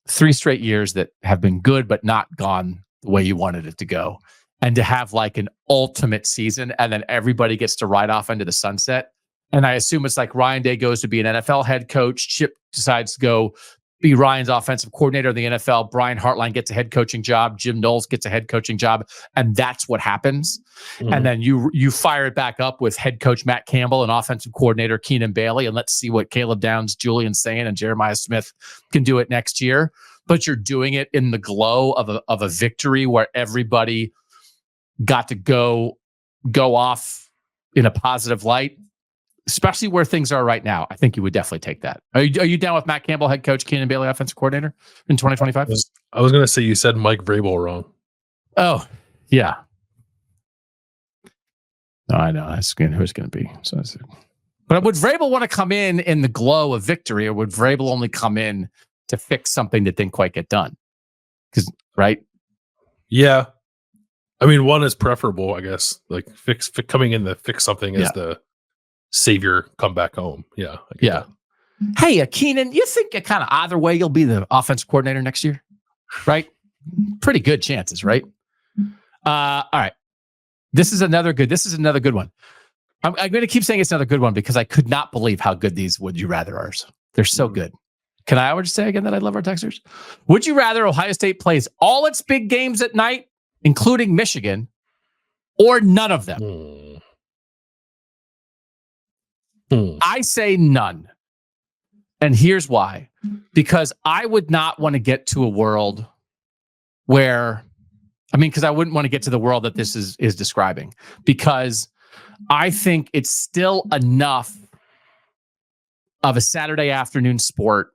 3 straight years that have been good, but not gone the way you wanted it to go. And to have like an ultimate season and then everybody gets to ride off into the sunset. And I assume it's like Ryan Day goes to be an NFL head coach. Chip decides to go be Ryan's offensive coordinator in the NFL. Brian Hartline gets a head coaching job. Jim Knowles gets a head coaching job. And that's what happens. And then you fire it back up with head coach Matt Campbell and offensive coordinator Keenan Bailey. And let's see what Caleb Downs, Julian Sayin, and Jeremiah Smith can do it next year. But you're doing it in the glow of a victory where everybody got to go off in a positive light. Especially where things are right now, I think you would definitely take that. Are you down with Matt Campbell, head coach, Keenan Bailey, offensive coordinator in 2025? I was going to say you said Mike Vrabel wrong. Oh, yeah. No, I know. That's who's going to be. So, but would Vrabel want to come in the glow of victory, or would Vrabel only come in to fix something that didn't quite get done? Because, right? Yeah. I mean, one is preferable, I guess. Like coming in to fix something is the savior, come back home. Yeah. Yeah. Hey, Keenan, you think kind of either way you'll be the offensive coordinator next year, right? Pretty good chances, right? All right. This is another good one. I'm going to keep saying it's another good one because I could not believe how good these would you rather are. They're so good. Can I just say again that I love our texters? Would you rather Ohio State plays all its big games at night, including Michigan, or none of them? I say none. And here's why. Because I would not want to get to a world where, because I wouldn't want to get to the world that this is describing. Because I think it's still enough of a Saturday afternoon sport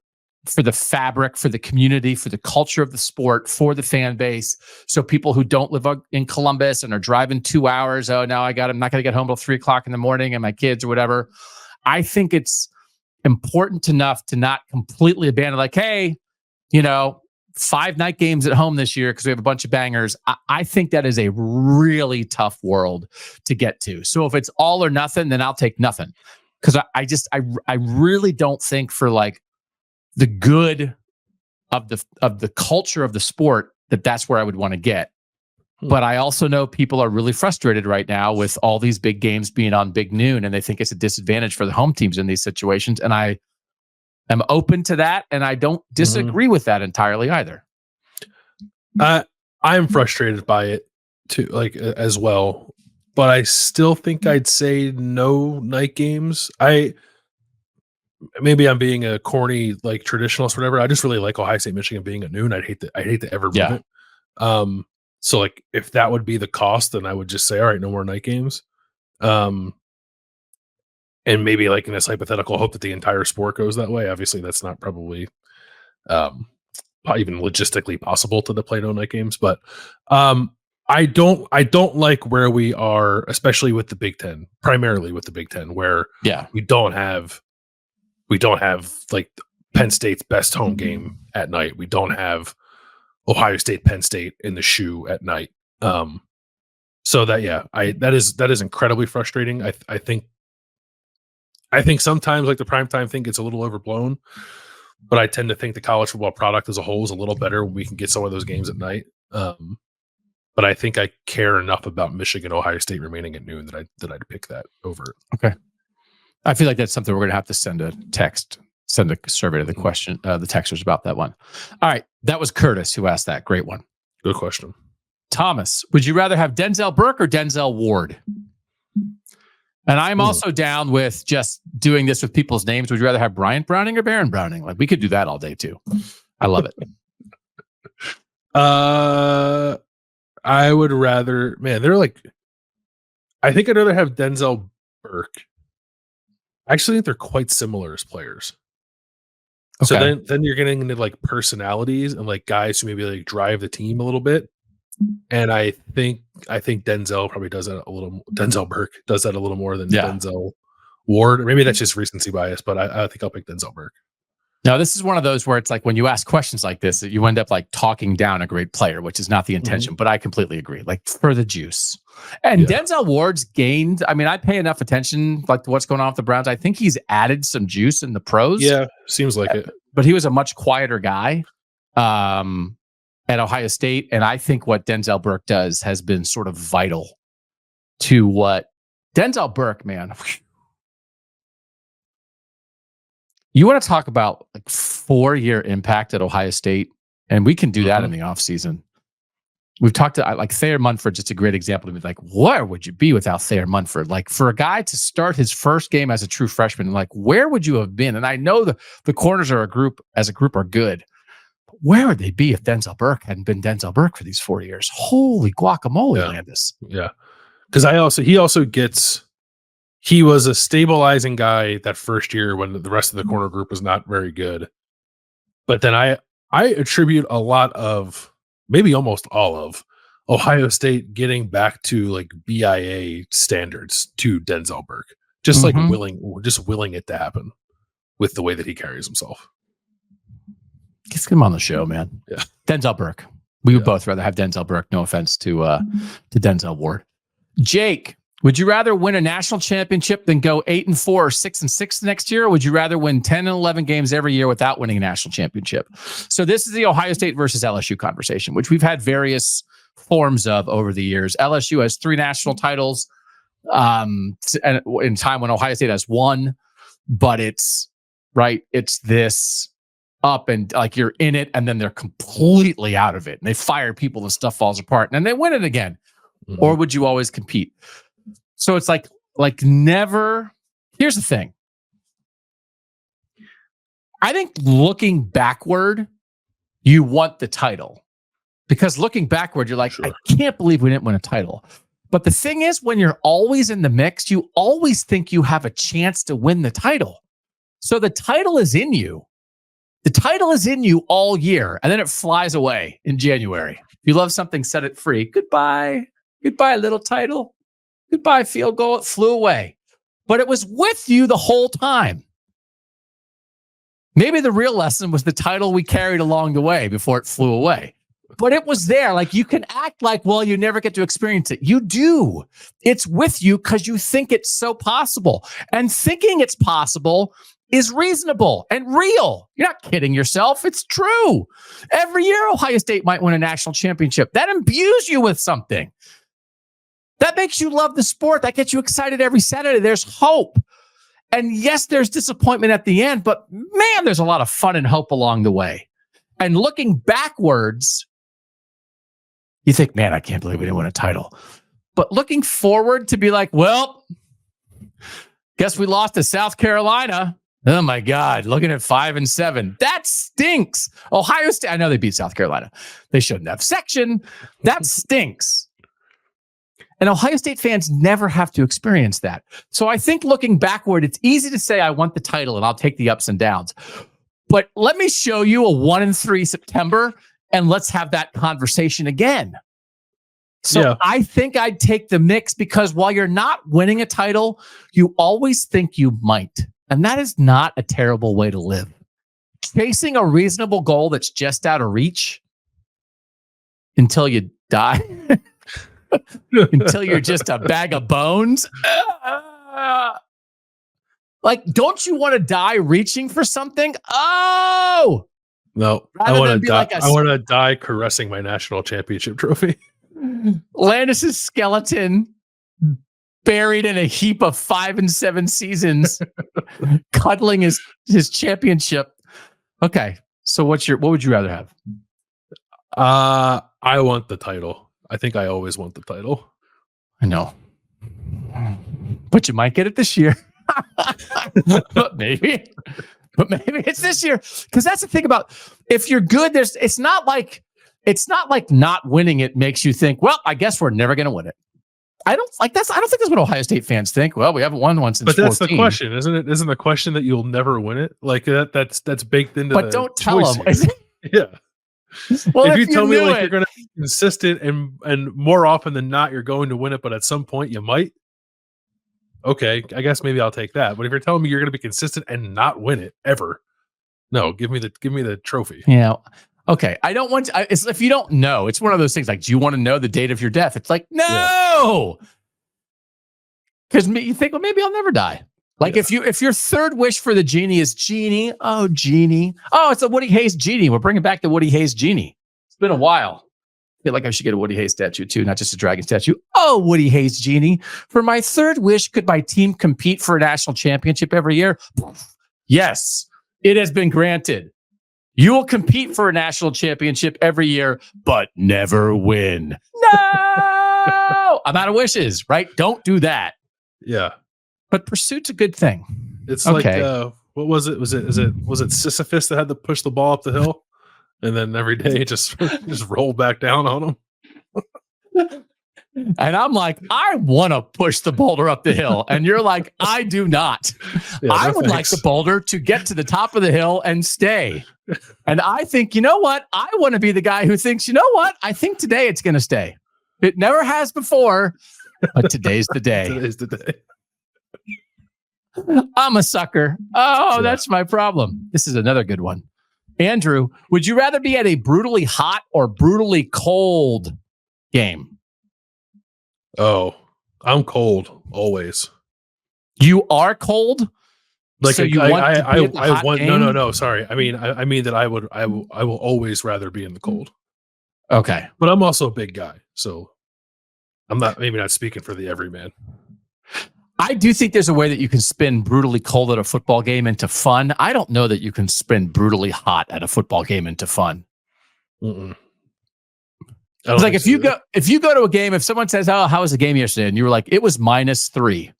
for the fabric, for the community, for the culture of the sport, for the fan base. So people who don't live in Columbus and are driving 2 hours, I'm not going to get home till 3:00 in the morning and my kids or whatever. I think it's important enough to not completely abandon, like, hey, 5 night games at home this year because we have a bunch of bangers. I think that is a really tough world to get to. So if it's all or nothing, then I'll take nothing. Because I really don't think for like the good of the culture of the sport that's where I would want to get. But I also know people are really frustrated right now with all these big games being on big noon, and they think it's a disadvantage for the home teams in these situations. And I am open to that, and I don't disagree with that entirely either. I'm frustrated by it too, like as well. But I still think I'd say no night games. Maybe I'm being a corny like traditionalist, or whatever. I just really like Ohio State, Michigan being at noon. I'd hate to ever move it. So like if that would be the cost, then I would just say, all right, no more night games. And maybe like in this hypothetical hope that the entire sport goes that way. Obviously that's not probably even logistically possible to play no night games, but I don't like where we are, especially with the Big Ten, primarily with the Big Ten, where we don't have like Penn State's best home game at night. We don't have Ohio State, Penn State in the shoe at night. So that is incredibly frustrating. I think sometimes like the primetime thing gets a little overblown, but I tend to think the college football product as a whole is a little better when we can get some of those games at night. But I think I care enough about Michigan, Ohio State remaining at noon that I'd pick that over it. Okay. I feel like that's something we're going to have to send a survey to the texters about that one. All right. That was Curtis who asked that. Great one. Good question. Thomas, would you rather have Denzel Burke or Denzel Ward? And I'm also down with just doing this with people's names. Would you rather have Bryant Browning or Baron Browning? Like we could do that all day too. I love it. I would rather, man, they're like, I think I'd rather have Denzel Burke. I actually think they're quite similar as players. So then you're getting into like personalities and like guys who maybe like drive the team a little bit. And I think Denzel probably does that a little. Denzel Burke does that a little more than Denzel Ward. Or maybe that's just recency bias, but I think I'll pick Denzel Burke. Now, this is one of those where it's like when you ask questions like this, you end up like talking down a great player, which is not the intention, but I completely agree. Like for the juice. And Denzel Ward's gained, I mean, I pay enough attention like to what's going on with the Browns. I think he's added some juice in the pros. Yeah, seems like it. But he was a much quieter guy at Ohio State. And I think what Denzel Burke does has been sort of vital to what Denzel Burke, man. You want to talk about like 4-year impact at Ohio State, and we can do that in the offseason. We've talked to like Thayer Munford, just a great example to be like, where would you be without Thayer Munford? Like for a guy to start his first game as a true freshman, like where would you have been? And I know the corners are a group are good. But where would they be if Denzel Burke hadn't been Denzel Burke for these 4 years? Holy guacamole, Landis. Yeah. Because he was a stabilizing guy that first year when the rest of the corner group was not very good. But then I attribute a lot of, maybe almost all of, Ohio State getting back to like BIA standards to Denzel Burke. Just like willing it to happen with the way that he carries himself. Let's get him on the show, man. Yeah. Denzel Burke. We would both rather have Denzel Burke. No offense to Denzel Ward. Jake, would you rather win a national championship than go 8-4 or 6-6 next year? Or would you rather win 10 and 11 games every year without winning a national championship? So this is the Ohio State versus LSU conversation, which we've had various forms of over the years. LSU has 3 national titles in time when Ohio State has 1, but it's this up and like you're in it and then they're completely out of it and they fire people and stuff falls apart and then they win it again. Or would you always compete? So it's like never. Here's the thing. I think looking backward, you want the title. Because looking backward, you're like, I can't believe we didn't win a title. But the thing is, when you're always in the mix, you always think you have a chance to win the title. So the title is in you. The title is in you all year, and then it flies away in January. If you love something, set it free. Goodbye. Goodbye, little title. Goodbye, field goal. It flew away. But it was with you the whole time. Maybe the real lesson was the title we carried along the way before it flew away. But it was there. Like you can act like, well, you never get to experience it. You do. It's with you because you think it's so possible. And thinking it's possible is reasonable and real. You're not kidding yourself. It's true. Every year, Ohio State might win a national championship. That imbues you with something. That makes you love the sport. That gets you excited every Saturday. There's hope. And yes, there's disappointment at the end, but man, there's a lot of fun and hope along the way. And looking backwards, you think, man, I can't believe we didn't win a title. But looking forward to be like, well, guess we lost to South Carolina. Oh my God, looking at 5-7. That stinks. Ohio State, I know they beat South Carolina. They shouldn't have section. That stinks. And Ohio State fans never have to experience that. So I think looking backward, it's easy to say I want the title and I'll take the ups and downs. But let me show you a 1-3 September and let's have that conversation again. So I think I'd take the mix because while you're not winning a title, you always think you might. And that is not a terrible way to live. Chasing a reasonable goal that's just out of reach until you die. Until you're just a bag of bones. Like, don't you want to die reaching for something? Oh! No, I want to die. I want to die caressing my national championship trophy. Landis's skeleton buried in a heap of 5-7 seasons, cuddling his championship. Okay, so what would you rather have? I want the title. I think I always want the title. I know. But you might get it this year. But maybe it's this year. Because that's the thing about if you're good, it's not like it's not like not winning it makes you think, well, I guess we're never going to win it. I don't think that's what Ohio State fans think. Well, we haven't won one since. But that's 14. the question, isn't it? Isn't the question that you'll never win it? Like that's baked into. But the don't tell them. Yeah. Well, if you tell me like it, you're going to be consistent and more often than not you're going to win it, but at some point you might. Okay, I guess maybe I'll take that. But if you're telling me you're going to be consistent and not win it ever, no, give me the trophy. Yeah. Okay. I don't want to, it's, if you don't know, it's one of those things like, do you want to know the date of your death? It's like, no. Because you think, well, maybe I'll never die. Like if your third wish for the genie is genie, oh, genie. Oh, it's a Woody Hayes genie. We're bringing back the Woody Hayes genie. It's been a while. I feel like I should get a Woody Hayes statue too, not just a dragon statue. Oh, Woody Hayes genie. For my third wish, could my team compete for a national championship every year? Yes, it has been granted. You will compete for a national championship every year, but never win. No! I'm out of wishes, right? Don't do that. Yeah. But pursuit's a good thing. It's okay. Like, what was it? Was it Sisyphus that had to push the ball up the hill? And then every day it just roll back down on him. And I'm like, I want to push the boulder up the hill. And you're like, I do not. Yeah, I would like the boulder to get to the top of the hill and stay. And I think, you know what? I want to be the guy who thinks, you know what? I think today it's going to stay. It never has before, but today's the day. Today's the day. I'm a sucker. Oh, yeah. That's my problem. This is another good one. Andrew, would you rather be at a brutally hot or brutally cold game? Oh, I'm cold always. You are cold? Like so I want no. Sorry. I mean that I will always rather be in the cold. Okay. But I'm also a big guy, so I'm not speaking for the everyman. I do think there's a way that you can spin brutally cold at a football game into fun. I don't know that you can spin brutally hot at a football game into fun. Mm-mm. It's like if you go to a game, if someone says, "Oh, how was the game yesterday?" and you were like, "It was -3."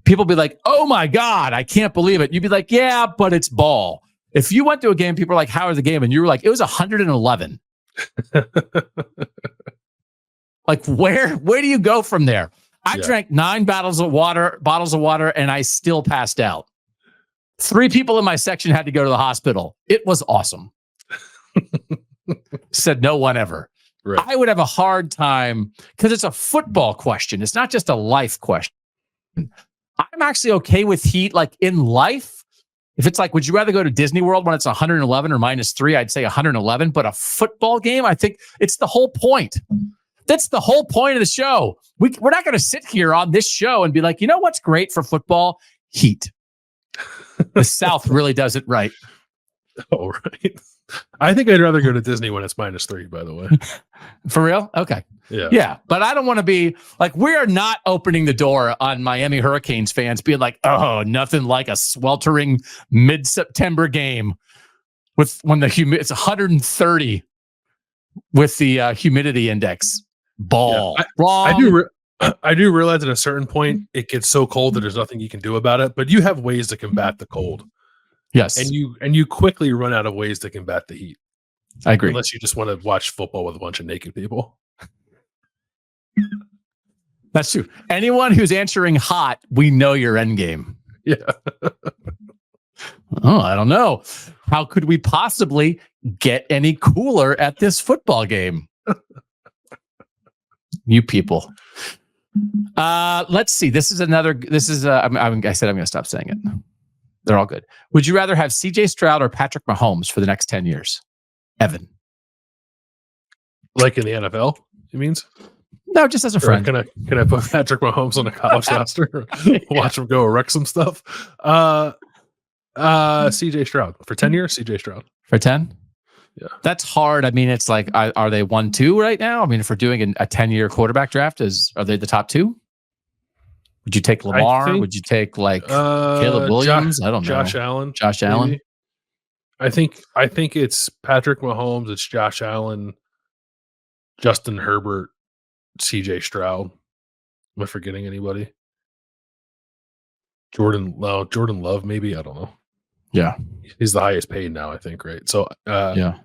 People be like, "Oh my God, I can't believe it." You'd be like, "Yeah, but it's ball." If you went to a game, people are like, "How was the game?" and you were like, "It was 111." Like where do you go from there? I drank 9 bottles of water, and I still passed out. 3 people in my section had to go to the hospital. It was awesome. Said no one ever. Right. I would have a hard time because it's a football question. It's not just a life question. I'm actually okay with heat, like in life. If it's like, would you rather go to Disney World when it's 111 or -3? I'd say 111. But a football game, I think it's the whole point. That's the whole point of the show. We're not going to sit here on this show and be like, you know what's great for football? Heat. The South really does it right. Oh, right. I think I'd rather go to Disney when it's -3, by the way. For real? Okay. Yeah. But I don't want to be like, we are not opening the door on Miami Hurricanes fans being like, oh, nothing like a sweltering mid-September game when it's 130 with the humidity index. Ball. Yeah, I do realize at a certain point it gets so cold that there's nothing you can do about it, but you have ways to combat the cold. Yes. And you quickly run out of ways to combat the heat. I agree. Unless you just want to watch football with a bunch of naked people. That's true. Anyone who's answering hot, we know your end game. Yeah. Oh, I don't know. How could we possibly get any cooler at this football game? You people. Let's see. I said I'm going to stop saying it. They're all good. Would you rather have CJ Stroud or Patrick Mahomes for the next 10 years? Evan. Like in the NFL, it means? No, just as a friend. Can I put Patrick Mahomes on a college roster? Watch him go wreck some stuff. CJ Stroud. For 10 years, CJ Stroud. For 10? Yeah. That's hard. I mean, it's like, are they 1-2 right now? I mean, if we're doing a 10-year quarterback draft, are they the top 2? Would you take Lamar? Would you take Caleb Williams? I don't know. Josh Allen. Allen. I think it's Patrick Mahomes. It's Josh Allen, Justin Herbert, CJ Stroud. Am I forgetting anybody? Jordan Love, maybe. I don't know. Yeah. He's the highest paid now, I think, right? So, yeah.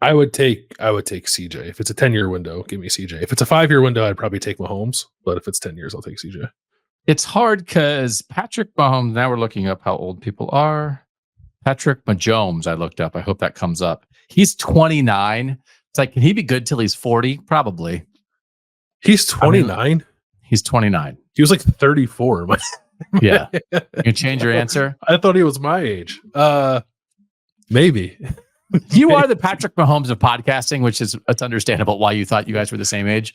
I would take CJ. If it's a 10-year window, give me CJ. If it's a 5-year window, I'd probably take Mahomes. But if it's 10 years, I'll take CJ. It's hard because Patrick Mahomes, now we're looking up how old people are. Patrick Mahomes, I looked up. I hope that comes up. He's 29. It's like, can he be good till he's 40? Probably. He's 29? He's 29. He was like 34. Yeah. You change your answer? I thought he was my age. Maybe. You are the Patrick Mahomes of podcasting, which is, it's understandable why you thought you guys were the same age.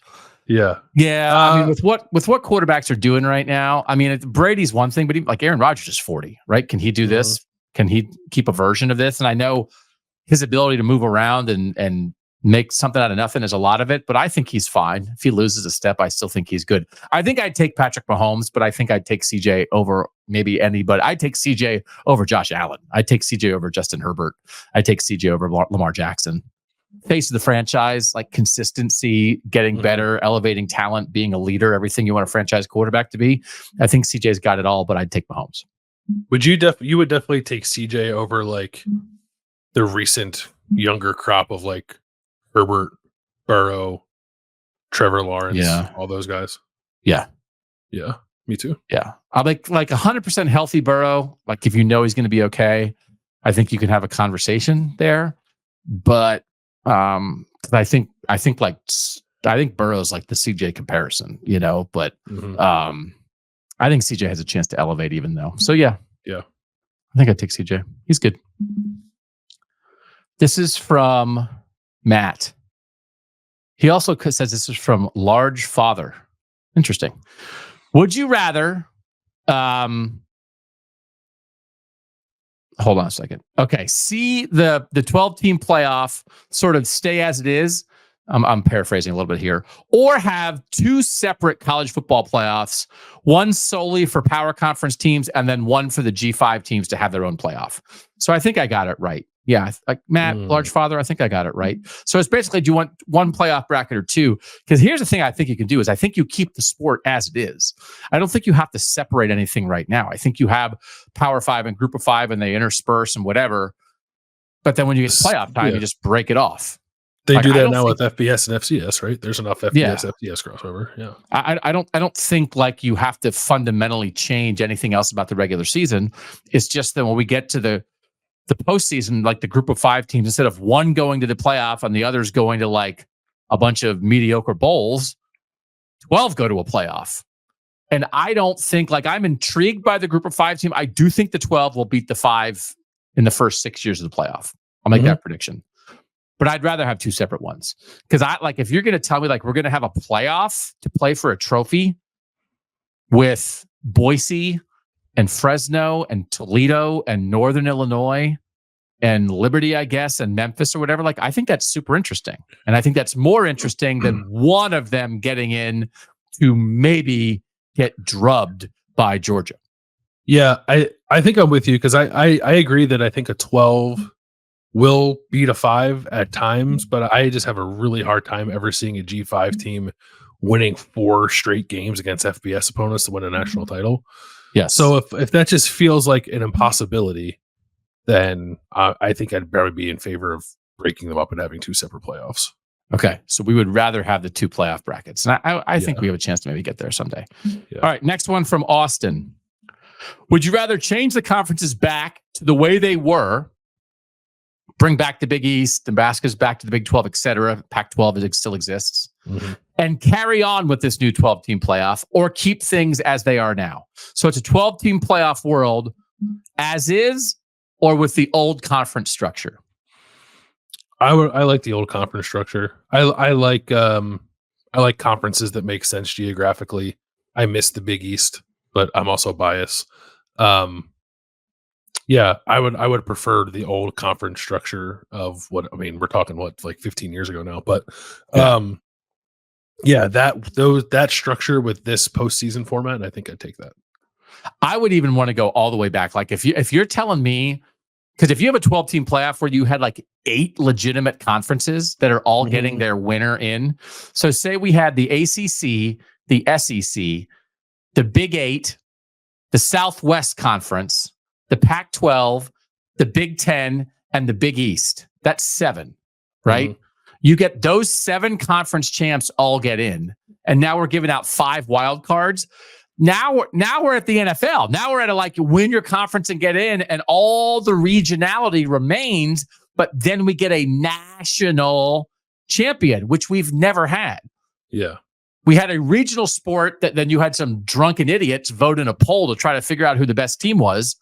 Yeah. Yeah. I mean, with what quarterbacks are doing right now, I mean, Brady's one thing, but like Aaron Rodgers is 40, right? Can he do this? Can he keep a version of this? And I know his ability to move around and make something out of nothing is a lot of it, but I think he's fine. If he loses a step, I still think he's good. I think I'd take Patrick Mahomes, but I think I'd take CJ over maybe anybody. I'd take CJ over Josh Allen. I'd take CJ over Justin Herbert. I'd take CJ over Lamar Jackson. Face of the franchise, like consistency, getting better, elevating talent, being a leader, everything you want a franchise quarterback to be. I think CJ's got it all, but I'd take Mahomes. Would you would definitely take CJ over like the recent younger crop of like Herbert, Burrow, Trevor Lawrence, all those guys? Yeah. Yeah, me too. Yeah. I'll like 100% healthy Burrow. Like if you know he's going to be okay, I think you can have a conversation there. But I think Burrow's like the CJ comparison, you know, but I think CJ has a chance to elevate even though. So yeah. I think I'd take CJ. He's good. This is from Matt. He also says this is from Large Father. Interesting. Would you rather hold on a second. Okay. See the 12-team playoff sort of stay as it is. I'm paraphrasing a little bit here. Or have two separate college football playoffs, one solely for power conference teams and then one for the G5 teams to have their own playoff. So I think I got it right. Yeah. Like Matt, Large Father, I think I got it right. So it's basically, do you want one playoff bracket or two? Because here's the thing I think you can do is I think you keep the sport as it is. I don't think you have to separate anything right now. I think you have Power 5 and Group of 5 and they intersperse and whatever. But then when you get to playoff time, you just break it off. They do that now with FBS and FCS, right? There's enough FBS, FCS crossover. Yeah. I don't think like you have to fundamentally change anything else about the regular season. It's just that when we get to the postseason, like the Group of 5 teams, instead of one going to the playoff and the others going to like a bunch of mediocre bowls, 12 go to a playoff. And I don't think, like, I'm intrigued by the Group of 5 team. I do think the 12 will beat the 5 in the first 6 years of the playoff. I'll make that prediction. But I'd rather have two separate ones. Because if you're going to tell me like we're going to have a playoff to play for a trophy with Boise and Fresno and Toledo and Northern Illinois and Liberty, I guess, and Memphis or whatever, like I think that's super interesting. And I think that's more interesting than one of them getting in to maybe get drubbed by Georgia. Yeah, I think I'm with you because I agree that I think a 12 will beat a 5 at times, but I just have a really hard time ever seeing a G5 team winning 4 straight games against FBS opponents to win a national title. Yes. So if that just feels like an impossibility, then I think I'd barely be in favor of breaking them up and having two separate playoffs. Okay. So we would rather have the two playoff brackets. And I think we have a chance to maybe get there someday. Yeah. All right. Next one from Austin. Would you rather change the conferences back to the way they were, bring back the Big East, Nebraska's back to the Big 12, et cetera, Pac-12 still exists, and carry on with this new 12-team playoff, or keep things as they are now? So it's a 12-team playoff world as is, or with the old conference structure? I like the old conference structure. I like conferences that make sense geographically. I miss the Big East, but I'm also biased. Yeah, I would prefer the old conference structure of we're talking like 15 years ago now, but that structure with this postseason format, I think I'd take that. I would even want to go all the way back. Like if you're telling me, because if you have a 12-team playoff where you had like 8 legitimate conferences that are all getting their winner in. So say we had the ACC, the SEC, the Big 8, the Southwest Conference, the Pac-12, the Big 10, and the Big East. That's 7. right? You get those 7 conference champs all get in, and now we're giving out 5 wild cards. Now we're at the NFL. Now we're at a win your conference and get in, and all the regionality remains, but then we get a national champion, which we've never had. Yeah. We had a regional sport that then you had some drunken idiots vote in a poll to try to figure out who the best team was.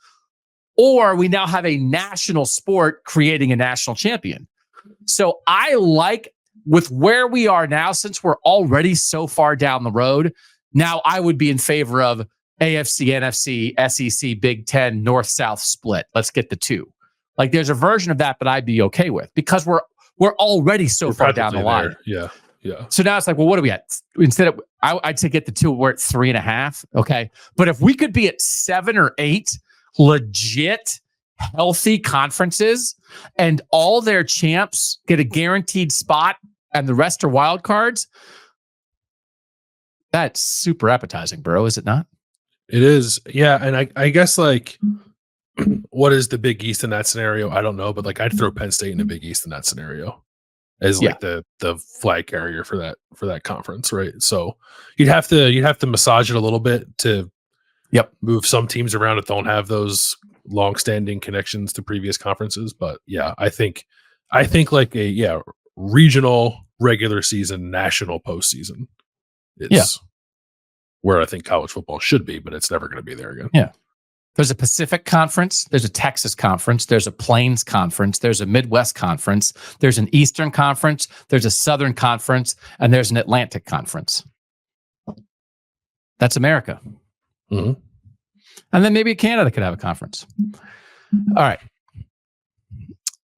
Or we now have a national sport creating a national champion. So I like with where we are now, since we're already so far down the road, now I would be in favor of AFC, NFC, SEC, Big Ten, North-South split. Let's get the 2. There's a version of that I'd be okay with because we're already so far down the line. There. Yeah. So now it's well, what are we at? Instead of, I'd say get the 2, we're at 3.5. Okay. But if we could be at 7 or 8 legit, healthy conferences and all their champs get a guaranteed spot and the rest are wild cards, that's super appetizing, bro. Is it not? It is. Yeah. And I guess what is the Big East in that scenario? I don't know, but I'd throw Penn State in the Big East in that scenario as the flag carrier for that conference, right? So you'd have to massage it a little bit to move some teams around that don't have those long-standing connections to previous conferences. But yeah, I think a regional regular season, national postseason is where I think college football should be, but it's never going to be there again. Yeah. There's a Pacific Conference, there's a Texas Conference, there's a Plains Conference, there's a Midwest Conference, there's an Eastern Conference, there's a Southern Conference, and there's an Atlantic Conference. That's America. Mm-hmm. And then maybe Canada could have a conference. All right.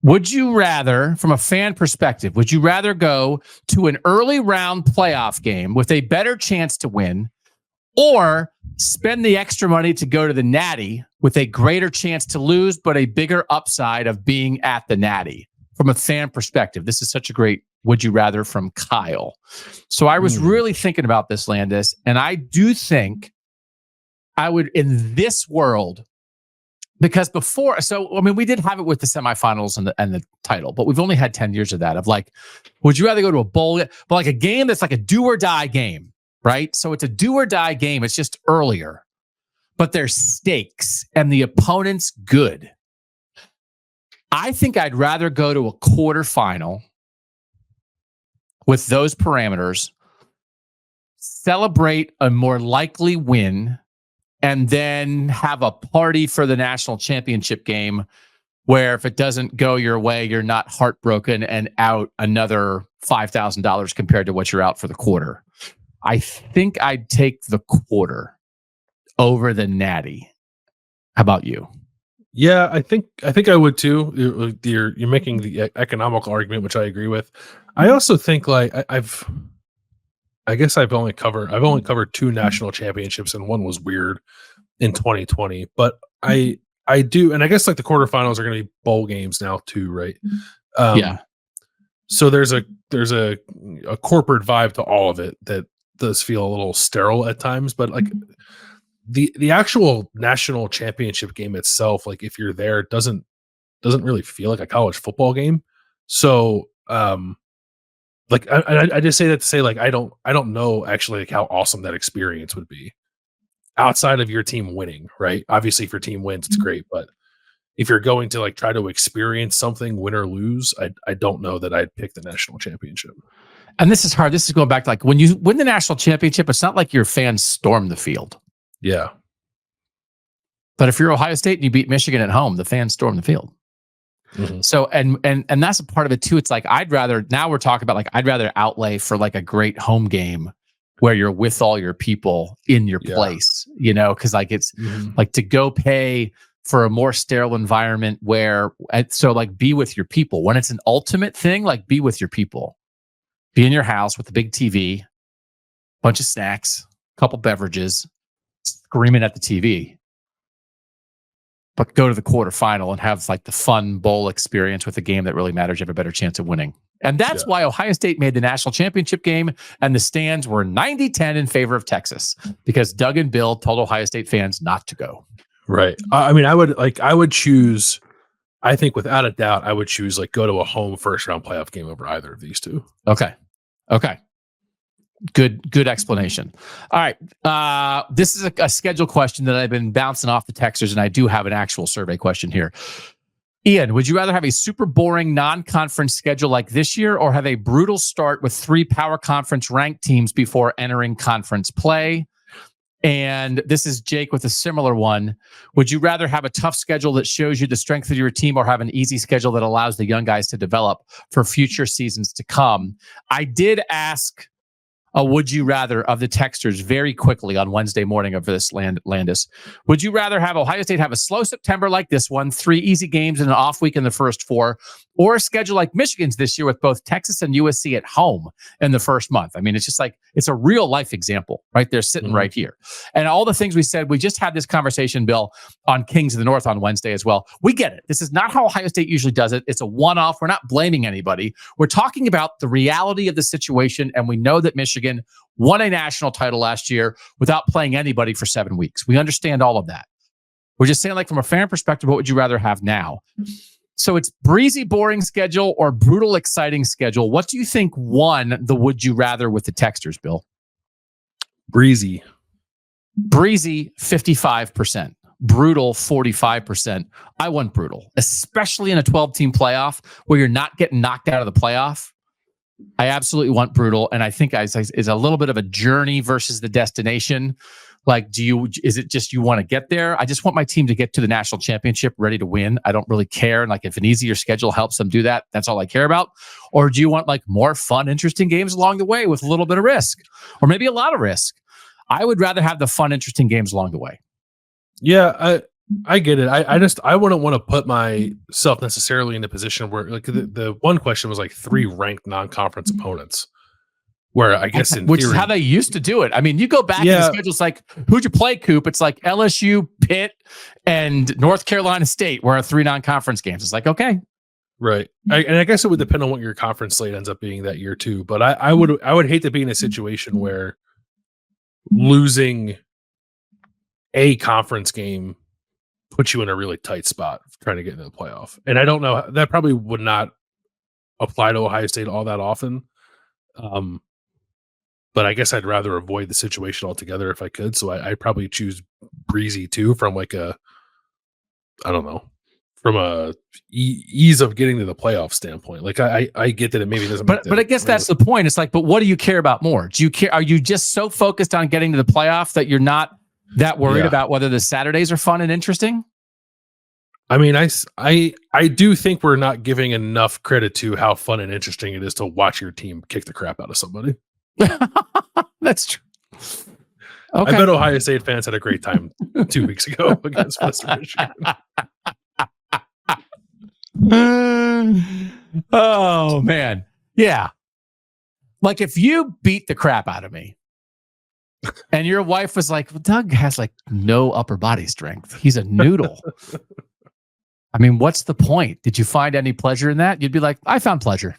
Would you rather, from a fan perspective, would you rather go to an early round playoff game with a better chance to win, or spend the extra money to go to the Natty with a greater chance to lose, but a bigger upside of being at the Natty? From a fan perspective, this is such a great would you rather from Kyle. So I was really thinking about this, Landis, and I do think I would, in this world, because before, we did have it with the semifinals and the title, but we've only had 10 years of that, of would you rather go to a bowl, but a game that's a do or die game, right? So it's a do or die game. It's just earlier, but there's stakes and the opponent's good. I think I'd rather go to a quarterfinal with those parameters, celebrate a more likely win, and then have a party for the national championship game where if it doesn't go your way, you're not heartbroken and out another $5,000 compared to what you're out for the quarter. I think I'd take the quarter over the Natty. How about you? Yeah, I think I would too. You're making the economical argument, which I agree with. I also think I've only covered 2 national championships, and one was weird in 2020. But I do, and I guess the quarterfinals are going to be bowl games now too, right? So there's a corporate vibe to all of it that does feel a little sterile at times, but the actual national championship game itself, if you're there, doesn't really feel like a college football game. So I just say that to say I don't know actually how awesome that experience would be outside of your team winning, right? Obviously if your team wins, it's great, but if you're going to try to experience something, win or lose, I don't know that I'd pick the national championship. And this is hard. This is going back to when you win the national championship, it's not like your fans storm the field. Yeah. But if you're Ohio State and you beat Michigan at home, the fans storm the field. Mm-hmm. So, and that's a part of it too. It's I'd rather outlay for a great home game where you're with all your people in your place, cause it's to go pay for a more sterile environment where, be with your people. When it's an ultimate thing, be with your people, be in your house with a big TV, bunch of snacks, couple beverages, screaming at the TV. But go to the quarterfinal and have the fun bowl experience with a game that really matters. You have a better chance of winning. And that's why Ohio State made the national championship game, and the stands were 90-10 in favor of Texas, because Doug and Bill told Ohio State fans not to go. Right. I would choose I think without a doubt, I would choose like go to a home first round playoff game over either of these two. Okay. Good explanation. All right. This is a schedule question that I've been bouncing off the texters, and I do have an actual survey question here. Ian, would you rather have a super boring non-conference schedule like this year, or have a brutal start with 3 power conference ranked teams before entering conference play? And this is Jake with a similar one. Would you rather have a tough schedule that shows you the strength of your team, or have an easy schedule that allows the young guys to develop for future seasons to come? I did ask a would you rather of the texters very quickly on Wednesday morning of this Landis. Would you rather have Ohio State have a slow September like this one, 3 easy games and an off week in the first 4, or a schedule like Michigan's this year with both Texas and USC at home in the first month? I mean, it's just like, it's a real life example, right? They're sitting right here. And all the things we said, we just had this conversation, Bill, on Kings of the North on Wednesday as well. We get it. This is not how Ohio State usually does it. It's a one-off. We're not blaming anybody. We're talking about the reality of the situation, and we know that Michigan won a national title last year without playing anybody for 7 weeks. We understand all of that. We're just saying, like, from a fan perspective, what would you rather have now? So it's breezy, boring schedule or brutal, exciting schedule. What do you think won the would you rather with the texters, Bill? Breezy, 55%. Brutal, 45%. I want brutal, especially in a 12-team playoff where you're not getting knocked out of the playoff. I absolutely want brutal, and I think it's a little bit of a journey versus the destination. Like, is it just you want to get there? I just want my team to get to the national championship ready to win. I don't really care. And like, if an easier schedule helps them do that, that's all I care about. Or do you want like more fun, interesting games along the way with a little bit of risk, or maybe a lot of risk? I would rather have the fun, interesting games along the way. Yeah, I get it. I wouldn't want to put myself necessarily in a position where, like, the one question was like 3 ranked non-conference opponents, where I guess in which theory, is how they used to do it. I mean, you go back in the schedule, it's like, who'd you play, Coop? It's like LSU, Pitt, and North Carolina State were 3 non-conference games. It's like, okay. Right. And I guess it would depend on what your conference slate ends up being that year too. But I would hate to be in a situation where losing a conference game puts you in a really tight spot trying to get into the playoff. And I don't know, that probably would not apply to Ohio State all that often. But I guess I'd rather avoid the situation altogether if I could. So I'd probably choose breezy too, from like from a ease of getting to the playoff standpoint. Like I get that it maybe doesn't. But I guess that's the point. It's like, but what do you care about more? Do you care? Are you just so focused on getting to the playoff that you're not that worried about whether the Saturdays are fun and interesting? I mean, I do think we're not giving enough credit to how fun and interesting it is to watch your team kick the crap out of somebody. That's true. Okay. I bet Ohio State fans had a great time 2 weeks ago against Western Michigan. Oh, man. Yeah. Like, if you beat the crap out of me and your wife was like, well, Doug has like no upper body strength. He's a noodle. I mean, what's the point? Did you find any pleasure in that? You'd be like, I found pleasure.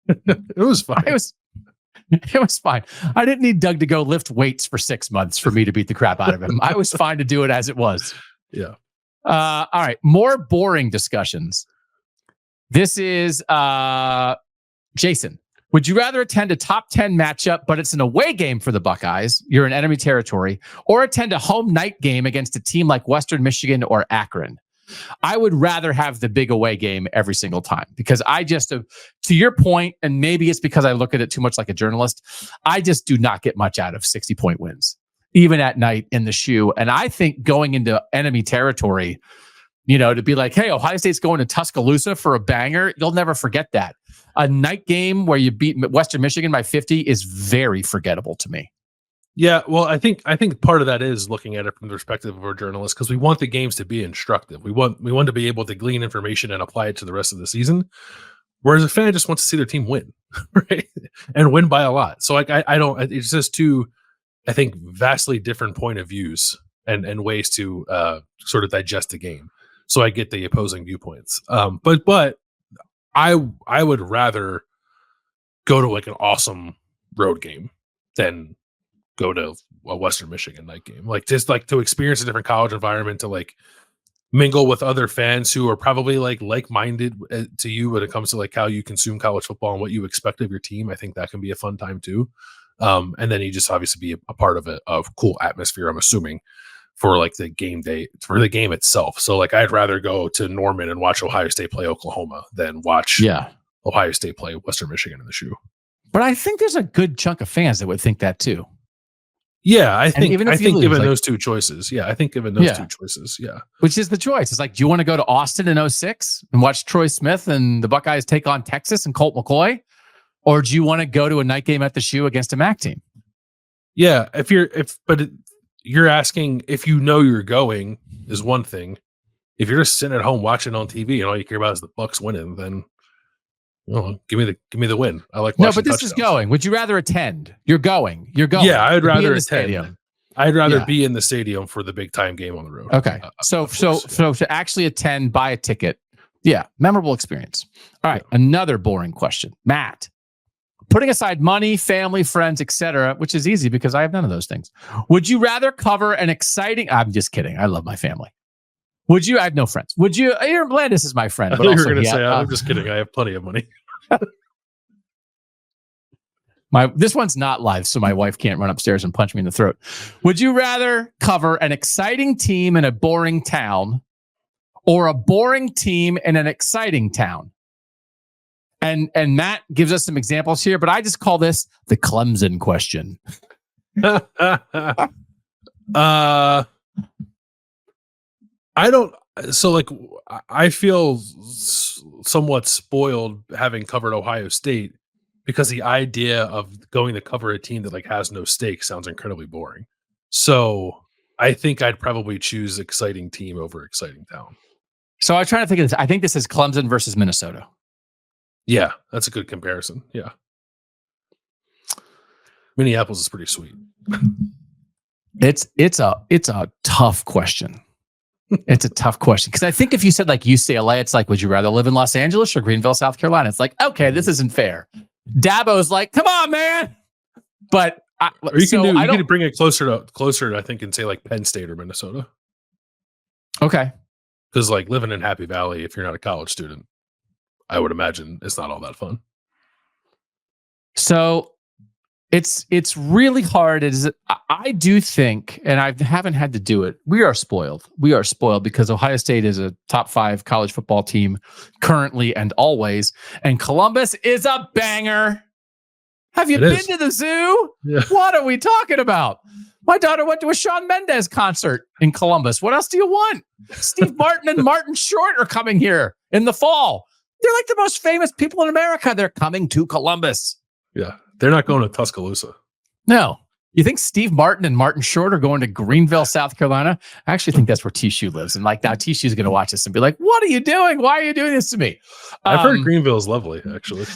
It was fine. It was fine. I didn't need Doug to go lift weights for 6 months for me to beat the crap out of him. I was fine to do it as it was. Yeah. All right. More boring discussions. This is Jason. Would you rather attend a top 10 matchup, but it's an away game for the Buckeyes, you're in enemy territory, or attend a home night game against a team like Western Michigan or Akron? I would rather have the big away game every single time, because I just, to your point, and maybe it's because I look at it too much like a journalist, I just do not get much out of 60-point wins, even at night in the shoe. And I think going into enemy territory, to be like, hey, Ohio State's going to Tuscaloosa for a banger, you'll never forget that. A night game where you beat Western Michigan by 50 is very forgettable to me. Yeah, well, I think part of that is looking at it from the perspective of our journalists, because we want the games to be instructive. We want to be able to glean information and apply it to the rest of the season. Whereas a fan just wants to see their team win, right, and win by a lot. So like I don't. It's just two, I think, vastly different point of views and ways to sort of digest the game. So I get the opposing viewpoints. But I would rather go to like an awesome road game than go to a Western Michigan night game. Like, just like to experience a different college environment, to like mingle with other fans who are probably like-minded to you when it comes to like how you consume college football and what you expect of your team. I think that can be a fun time too. And then you just obviously be a part of it, of cool atmosphere, I'm assuming, for like the game day, for the game itself. So like I'd rather go to Norman and watch Ohio State play Oklahoma than watch Ohio State play Western Michigan in the shoe. But I think there's a good chunk of fans that would think that too. Yeah, I think given those two choices. Yeah, I think given those two choices, yeah. Which is the choice? It's like, do you want to go to Austin in 2006 and watch Troy Smith and the Buckeyes take on Texas and Colt McCoy? Or do you want to go to a night game at the shoe against a MAC team? Yeah, you're asking if you know you're going is one thing. If you're just sitting at home watching on TV and all you care about is the Bucks winning, then give me the win. I like watching. No, but this is going. Would you rather attend? You're going. Yeah, I'd rather attend. I'd rather be in the stadium for the big time game on the road. Okay. So to actually attend, buy a ticket. Yeah, memorable experience. All right, another boring question. Matt, putting aside money, family, friends, etc., which is easy because I have none of those things. Would you rather cover an exciting... I'm just kidding. I love my family. Would you... I have no friends. Would you... Landis is my friend. I thought you were going to say, I'm just kidding. I have plenty of money. This one's not live, so my wife can't run upstairs and punch me in the throat. Would you rather cover an exciting team in a boring town or a boring team in an exciting town? And Matt gives us some examples here, but I just call this the Clemson question. I feel somewhat spoiled having covered Ohio State because the idea of going to cover a team that like has no stakes sounds incredibly boring. So I think I'd probably choose exciting team over exciting town. So I'm trying to think of this. I think this is Clemson versus Minnesota. Yeah, that's a good comparison. Yeah. Minneapolis is pretty sweet. It's a tough question. It's a tough question because I think if you said like UCLA, it's like, would you rather live in Los Angeles or Greenville, South Carolina? It's like, okay, this isn't fair. Dabo's like, come on, man. But you can bring it closer, I think, and say like Penn State or Minnesota. Okay. Because like living in Happy Valley, if you're not a college student, I would imagine it's not all that fun. So it's really hard. I do think, and I haven't had to do it. We are spoiled. We are spoiled because Ohio State is a top 5 college football team currently and always. And Columbus is a banger. Have you been to the zoo? Yeah. What are we talking about? My daughter went to a Shawn Mendes concert in Columbus. What else do you want? Steve Martin and Martin Short are coming here in the fall. They're like the most famous people in America. They're coming to Columbus. Yeah. They're not going to Tuscaloosa. No. You think Steve Martin and Martin Short are going to Greenville, South Carolina? I actually think that's where Tishu lives. And like now Tishu's going to watch this and be like, what are you doing? Why are you doing this to me? I've heard Greenville is lovely, actually.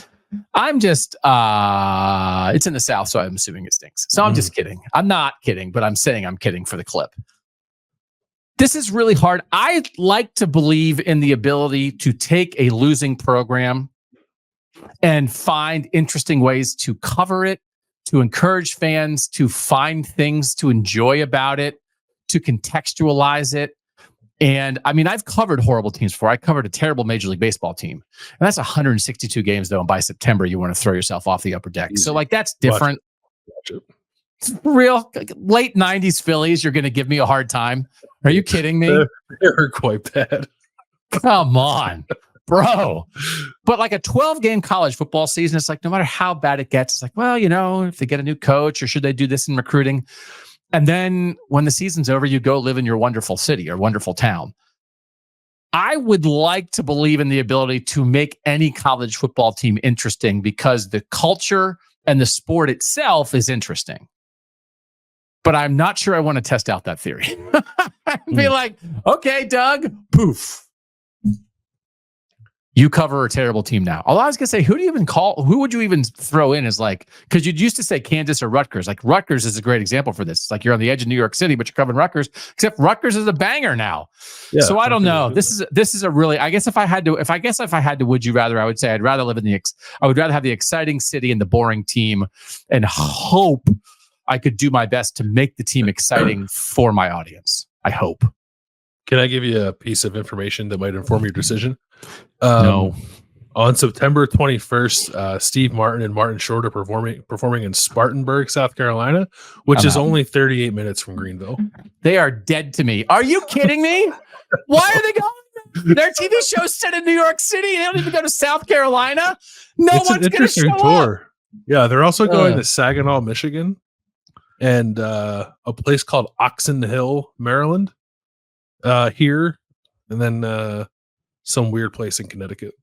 I'm just, it's in the South, so I'm assuming it stinks. So I'm just kidding. I'm not kidding, but I'm saying I'm kidding for the clip. This is really hard. I like to believe in the ability to take a losing program and find interesting ways to cover it, to encourage fans to find things to enjoy about it, to contextualize it. And I mean, I've covered horrible teams before. I covered a terrible Major League Baseball team. And that's 162 games, though. And by September, you want to throw yourself off the upper deck. So, like, that's different. Watch it. Real late 90s Phillies, you're going to give me a hard time. Are you kidding me? They're quite bad. Come on, bro. But like a 12-game college football season, it's like no matter how bad it gets, it's like, well, if they get a new coach or should they do this in recruiting? And then when the season's over, you go live in your wonderful city or wonderful town. I would like to believe in the ability to make any college football team interesting because the culture and the sport itself is interesting. But I'm not sure I want to test out that theory. Be like, okay, Doug, poof. You cover a terrible team now. Although I was going to say, who would you even throw in as like, because you'd used to say Kansas or Rutgers. Like Rutgers is a great example for this. It's like you're on the edge of New York City, but you're covering Rutgers, except Rutgers is a banger now. Yeah, so I don't know. This is a really, I guess if I had to, would you rather, I would say I'd rather live in I would rather have the exciting city and the boring team and hope I could do my best to make the team exciting for my audience. I hope. Can I give you a piece of information that might inform your decision? No. On September 21st, Steve Martin and Martin Short are performing in Spartanburg, South Carolina, which is only 38 minutes from Greenville. They are dead to me. Are you kidding me? Why are they going? Their TV show's set in New York City. They don't even go to South Carolina. It's one's going to show tour. Up. Yeah, they're also going to Saginaw, Michigan, and a place called Oxon Hill, Maryland, here, and then some weird place in Connecticut.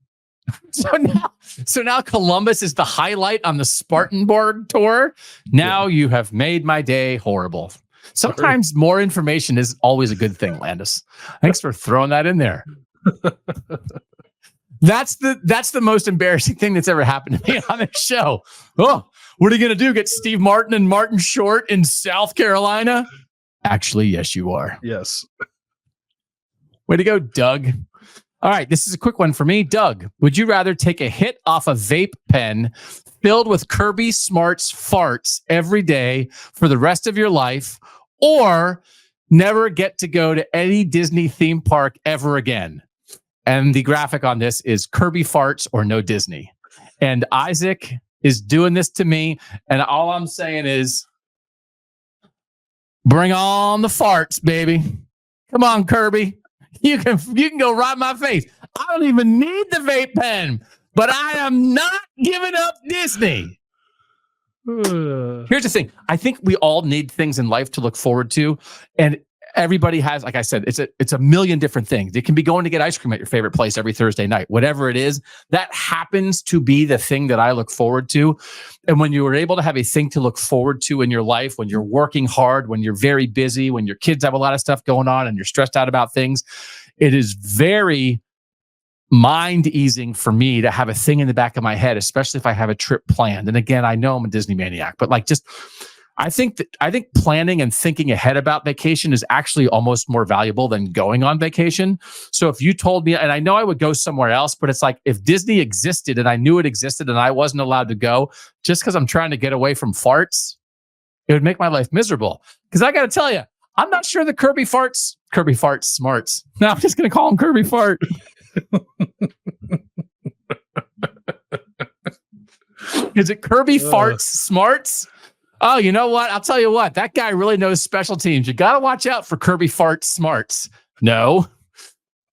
So now Columbus is the highlight on the Spartanburg tour. Now you have made my day horrible. Sometimes more information is always a good thing, Landis. Thanks for throwing that in there. That's the most embarrassing thing that's ever happened to me on this show. Oh, what are you going to do? Get Steve Martin and Martin Short in South Carolina? Actually, yes, you are. Yes. Way to go, Doug. All right, this is a quick one for me. Doug, would you rather take a hit off a vape pen filled with Kirby Smart's farts every day for the rest of your life, or never get to go to any Disney theme park ever again? And the graphic on this is Kirby farts or no Disney. And Isaac is doing this to me, and all I'm saying is, bring on the farts, baby. Come on, Kirby. You can go right in my face. I don't even need the vape pen, but I am not giving up Disney. Here's the thing. I think we all need things in life to look forward to. And everybody has, like I said, it's a million different things. It can be going to get ice cream at your favorite place every Thursday night. Whatever it is, that happens to be the thing that I look forward to. And when you are able to have a thing to look forward to in your life, when you're working hard, when you're very busy, when your kids have a lot of stuff going on and you're stressed out about things, it is very mind easing for me to have a thing in the back of my head, especially if I have a trip planned. And again, I know I'm a Disney maniac, but I think planning and thinking ahead about vacation is actually almost more valuable than going on vacation. So if you told me, and I know I would go somewhere else, but it's like if Disney existed and I knew it existed and I wasn't allowed to go just because I'm trying to get away from farts, it would make my life miserable. Because I got to tell you, I'm not sure the Kirby Farts smarts. No, I'm just going to call him Kirby Fart. Is it Kirby Farts smarts? Oh, you know what? I'll tell you what. That guy really knows special teams. You got to watch out for Kirby Farts smarts. No.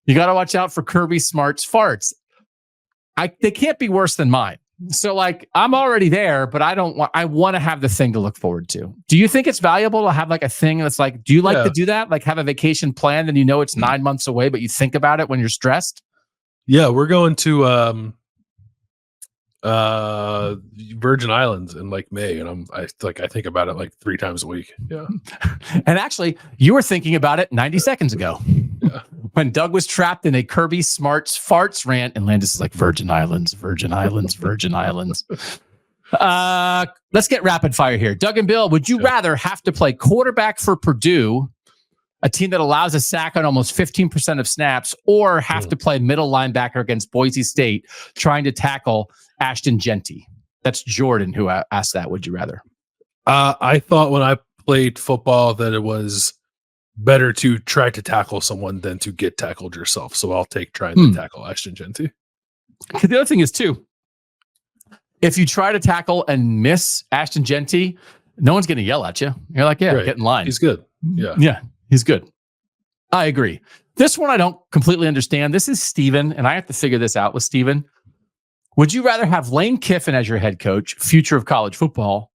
You got to watch out for Kirby Smarts farts. They can't be worse than mine. So I'm already there, but I want to have the thing to look forward to. Do you think it's valuable to have a thing that's do you like to do that? Have a vacation planned and it's 9 months away, but you think about it when you're stressed? Yeah, we're going to Virgin Islands in May, and I think about it 3 times a week. Yeah. And actually, you were thinking about it 90 seconds ago. Yeah. When Doug was trapped in a Kirby Smarts farts rant, and Landis is like, Virgin Islands, Virgin Islands, Virgin Islands. Let's get rapid fire here. Doug and Bill, would you rather have to play quarterback for Purdue, a team that allows a sack on almost 15% of snaps, or have to play middle linebacker against Boise State trying to tackle Ashton Genty? That's Jordan who asked that. Would you rather? I thought when I played football that it was better to try to tackle someone than to get tackled yourself. So I'll take trying to tackle Ashton Genty. The other thing is too, if you try to tackle and miss Ashton Genty, no one's going to yell at you. You're like, yeah, get in line. He's good. Yeah, he's good. I agree. This one I don't completely understand. This is Steven, and I have to figure this out with Steven. Would you rather have Lane Kiffin as your head coach, future of college football,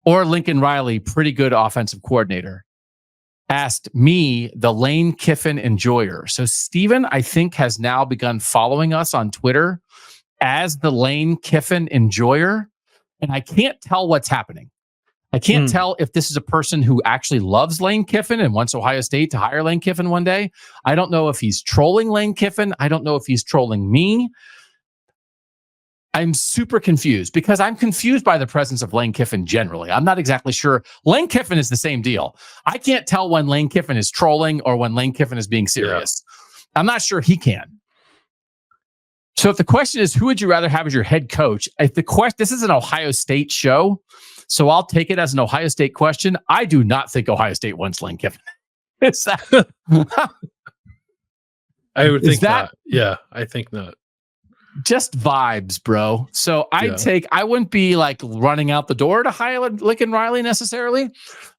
or Lincoln Riley, pretty good offensive coordinator? Asked me, the Lane Kiffin enjoyer. So Steven, I think, has now begun following us on Twitter as the Lane Kiffin enjoyer. And I can't tell what's happening. I can't tell if this is a person who actually loves Lane Kiffin and wants Ohio State to hire Lane Kiffin one day. I don't know if he's trolling Lane Kiffin. I don't know if he's trolling me. I'm super confused because I'm confused by the presence of Lane Kiffin generally. I'm not exactly sure. Lane Kiffin is the same deal. I can't tell when Lane Kiffin is trolling or when Lane Kiffin is being serious. Yeah. I'm not sure he can. So if the question is, who would you rather have as your head coach? If this is an Ohio State show, so I'll take it as an Ohio State question. I do not think Ohio State wants Lane Kiffin. It's that. I would Is think that- not. Yeah, I think not. Just vibes, bro. So I wouldn't be like running out the door to highlight Lincoln Riley necessarily,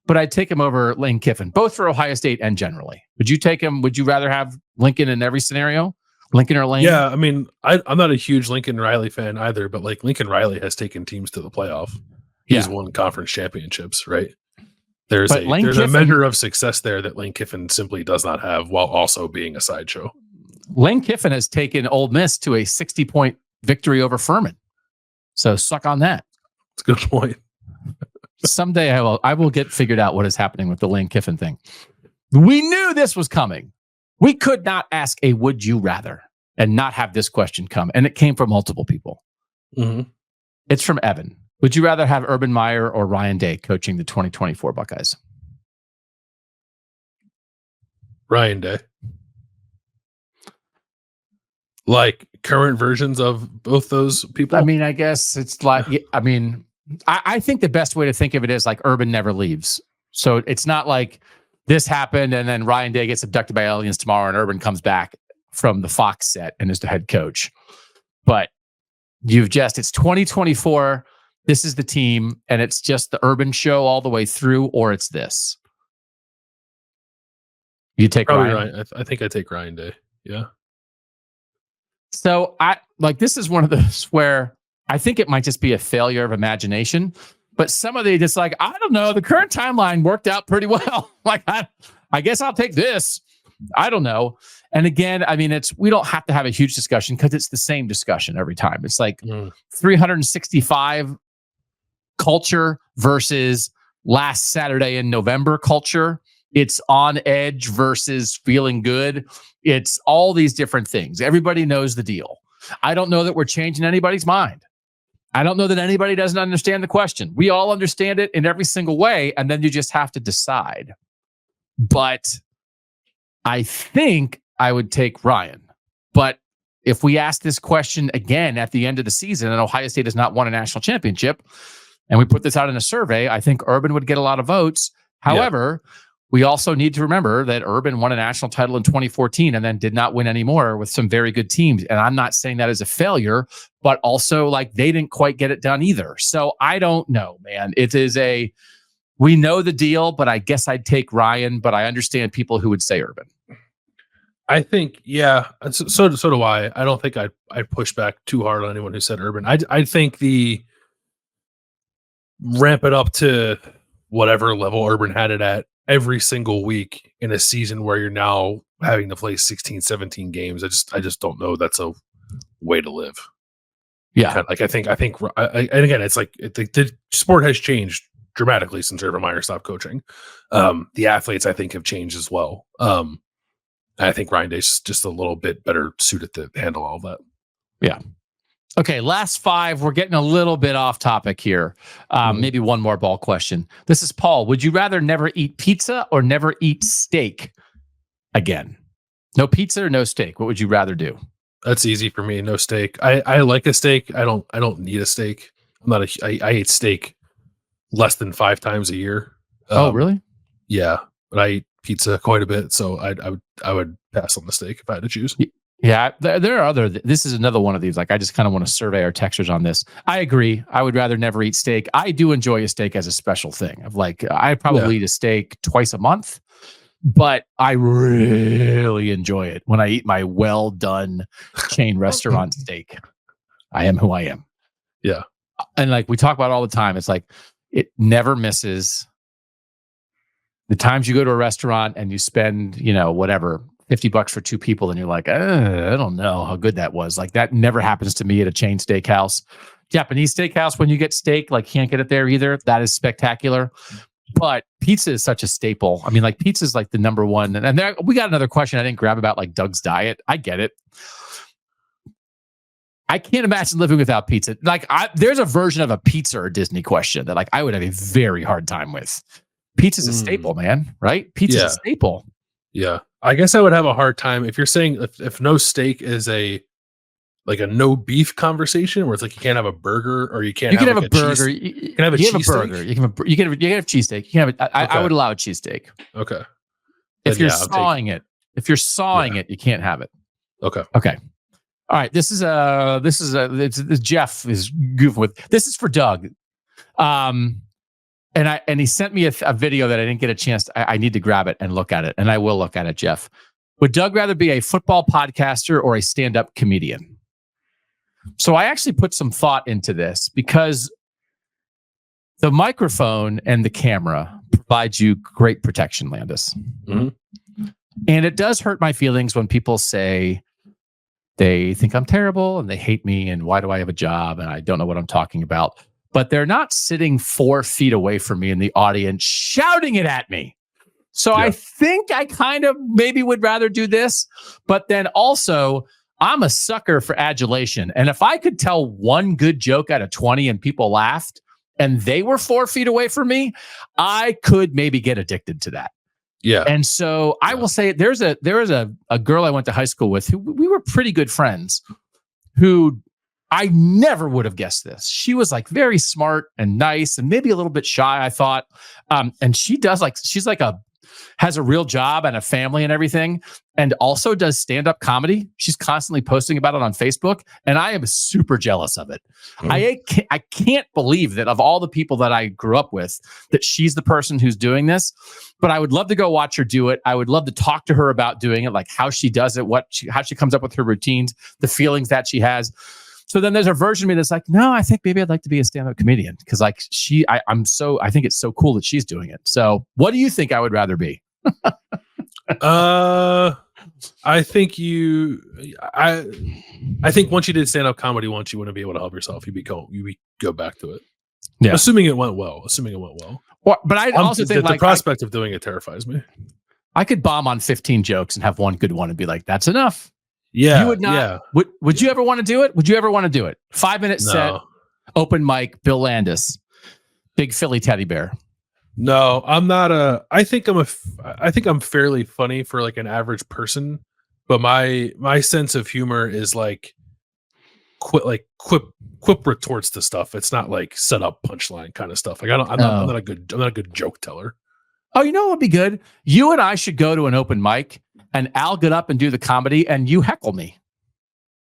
but I'd take him over Lane Kiffin, both for Ohio State and generally. Would you take him? Would you rather have Lincoln in every scenario? Lincoln or Lane? Yeah, I mean, I'm not a huge Lincoln Riley fan either, but like Lincoln Riley has taken teams to the playoff. He's won conference championships, right? There's a measure of success there that Lane Kiffin simply does not have, while also being a sideshow. Lane Kiffin has taken Ole Miss to a 60-point victory over Furman. So suck on that. That's a good point. Someday I will get figured out what is happening with the Lane Kiffin thing. We knew this was coming. We could not ask a would you rather and not have this question come. And it came from multiple people. Mm-hmm. It's from Evan. Would you rather have Urban Meyer or Ryan Day coaching the 2024 Buckeyes? Ryan Day. Like current versions of both those people? I mean, I guess it's like, I think the best way to think of it is like Urban never leaves. So it's not like this happened and then Ryan Day gets abducted by aliens tomorrow and Urban comes back from the Fox set and is the head coach. But it's 2024. This is the team and it's just the Urban show all the way through, or it's this. You take Ryan? I think I take Ryan Day. Yeah. So this is one of those where I think it might just be a failure of imagination, but some of the just like, I don't know, the current timeline worked out pretty well. Like, I guess I'll take this. I don't know. And again, I mean, we don't have to have a huge discussion because it's the same discussion every time. It's like 365 culture versus last Saturday in November culture. It's on edge versus feeling good. It's all these different things. Everybody knows the deal. I don't know that we're changing anybody's mind. I don't know that anybody doesn't understand the question. We all understand it in every single way, and then you just have to decide. But I think I would take Ryan. But if we ask this question again at the end of the season and Ohio State has not won a national championship, and we put this out in a survey, I think Urban would get a lot of votes. However, we also need to remember that Urban won a national title in 2014 and then did not win anymore with some very good teams. And I'm not saying that as a failure, but also like they didn't quite get it done either. So I don't know, man. We know the deal, but I guess I'd take Ryan, but I understand people who would say Urban. I think, yeah, so do I. I don't think I'd push back too hard on anyone who said Urban. I think the ramp it up to whatever level Urban had it at every single week in a season where you're now having to play 16, 17 games. I just don't know that's a way to live. Yeah. Like I think, and again, it's like the sport has changed dramatically since Urban Meyer stopped coaching. The athletes I think have changed as well. I think Ryan Day's just a little bit better suited to handle all of that. Yeah. Okay, last 5. We're getting a little bit off topic here. Maybe one more ball question. This is Paul. Would you rather never eat pizza or never eat steak again? No pizza or no steak? What would you rather do? That's easy for me. No steak. I like a steak. I don't need a steak. I eat steak less than 5 times a year. Oh, really? Yeah, but I eat pizza quite a bit, so I would pass on the steak if I had to choose. Yeah, there are other. This is another one of these. Like, I just kind of want to survey our textures on this. I agree. I would rather never eat steak. I do enjoy a steak as a special thing. Of like, I probably eat a steak twice a month, but I really enjoy it when I eat my well done chain restaurant steak. I am who I am. Yeah, and like we talk about all the time, it's like it never misses. The times you go to a restaurant and you spend, whatever, $50 for 2 people, and you're like, I don't know how good that was. Like that never happens to me at a chain steakhouse. Japanese steakhouse, when you get steak, like can't get it there either. That is spectacular. But pizza is such a staple. I mean, like pizza is like the number one. And there, we got another question I didn't grab about like Doug's diet. I get it. I can't imagine living without pizza. Like there's a version of a pizza or Disney question that like I would have a very hard time with. Pizza's a staple, man, right? Pizza's a staple. Yeah. I guess I would have a hard time if you're saying if no steak is a no beef conversation where it's like you can't have a burger or you can't. You can have a burger. You can have a cheesesteak. You can have cheesesteak. You can have. I would allow a cheesesteak. Okay. If you're sawing it, you can't have it. Okay. All right. This is Jeff is goofing with. This is for Doug. And he sent me a video that I didn't get a chance. I need to grab it and look at it, and I will look at it, Jeff. Would Doug rather be a football podcaster or a stand-up comedian? So I actually put some thought into this because the microphone and the camera provide you great protection, Landis. Mm-hmm. And it does hurt my feelings when people say they think I'm terrible and they hate me and why do I have a job and I don't know what I'm talking about. But they're not sitting 4 feet away from me in the audience shouting it at me. So I think I kind of maybe would rather do this. But then also, I'm a sucker for adulation. And if I could tell one good joke out of 20 and people laughed and they were 4 feet away from me, I could maybe get addicted to that. Yeah. And so I will say there was a girl I went to high school with who we were pretty good friends who I never would have guessed this. She was like very smart and nice and maybe a little bit shy, I thought. And has a real job and a family and everything, and also does stand-up comedy. She's constantly posting about it on Facebook, and I am super jealous of it. Mm. I can't believe that of all the people that I grew up with, that she's the person who's doing this. But I would love to go watch her do it. I would love to talk to her about doing it, like how she does it, how she comes up with her routines, the feelings that she has. So then there's a version of me that's like, no, I think maybe I'd like to be a stand-up comedian because like I think it's so cool that she's doing it. So what do you think I would rather be? I think I think once you did stand-up comedy once, you wouldn't be able to help yourself. You go back to it. Yeah. Assuming it went well. Well, but I also think the prospect of doing it terrifies me. I could bomb on 15 jokes and have one good one and be like, that's enough. Yeah. You would not. Yeah. Would you ever want to do it? Would you ever want to do it? 5-minute set, open mic, Bill Landis, big Philly teddy bear. No, I'm not I think I'm fairly funny for like an average person, but my sense of humor is like quip retorts to stuff. It's not like set up punchline kind of stuff. Like I'm not a good joke teller. Oh, you know what would be good? You and I should go to an open mic and I'll get up and do the comedy and you heckle me.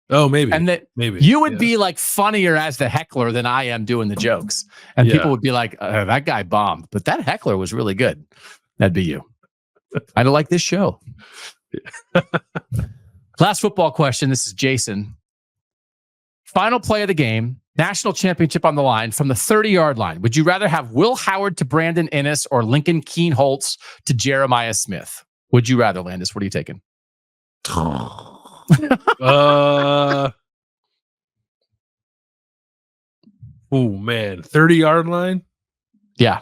Oh, maybe. And that you would be like funnier as the heckler than I am doing the jokes. And people would be like, that guy bombed, but that heckler was really good. That'd be you. I don't like this show. Last football question. This is Jason. Final play of the game. National championship on the line from the 30-yard line. Would you rather have Will Howard to Brandon Inniss or Lincoln Keenholz to Jeremiah Smith? Would you rather, Landis? What are you taking? Oh man, 30-yard line. Yeah.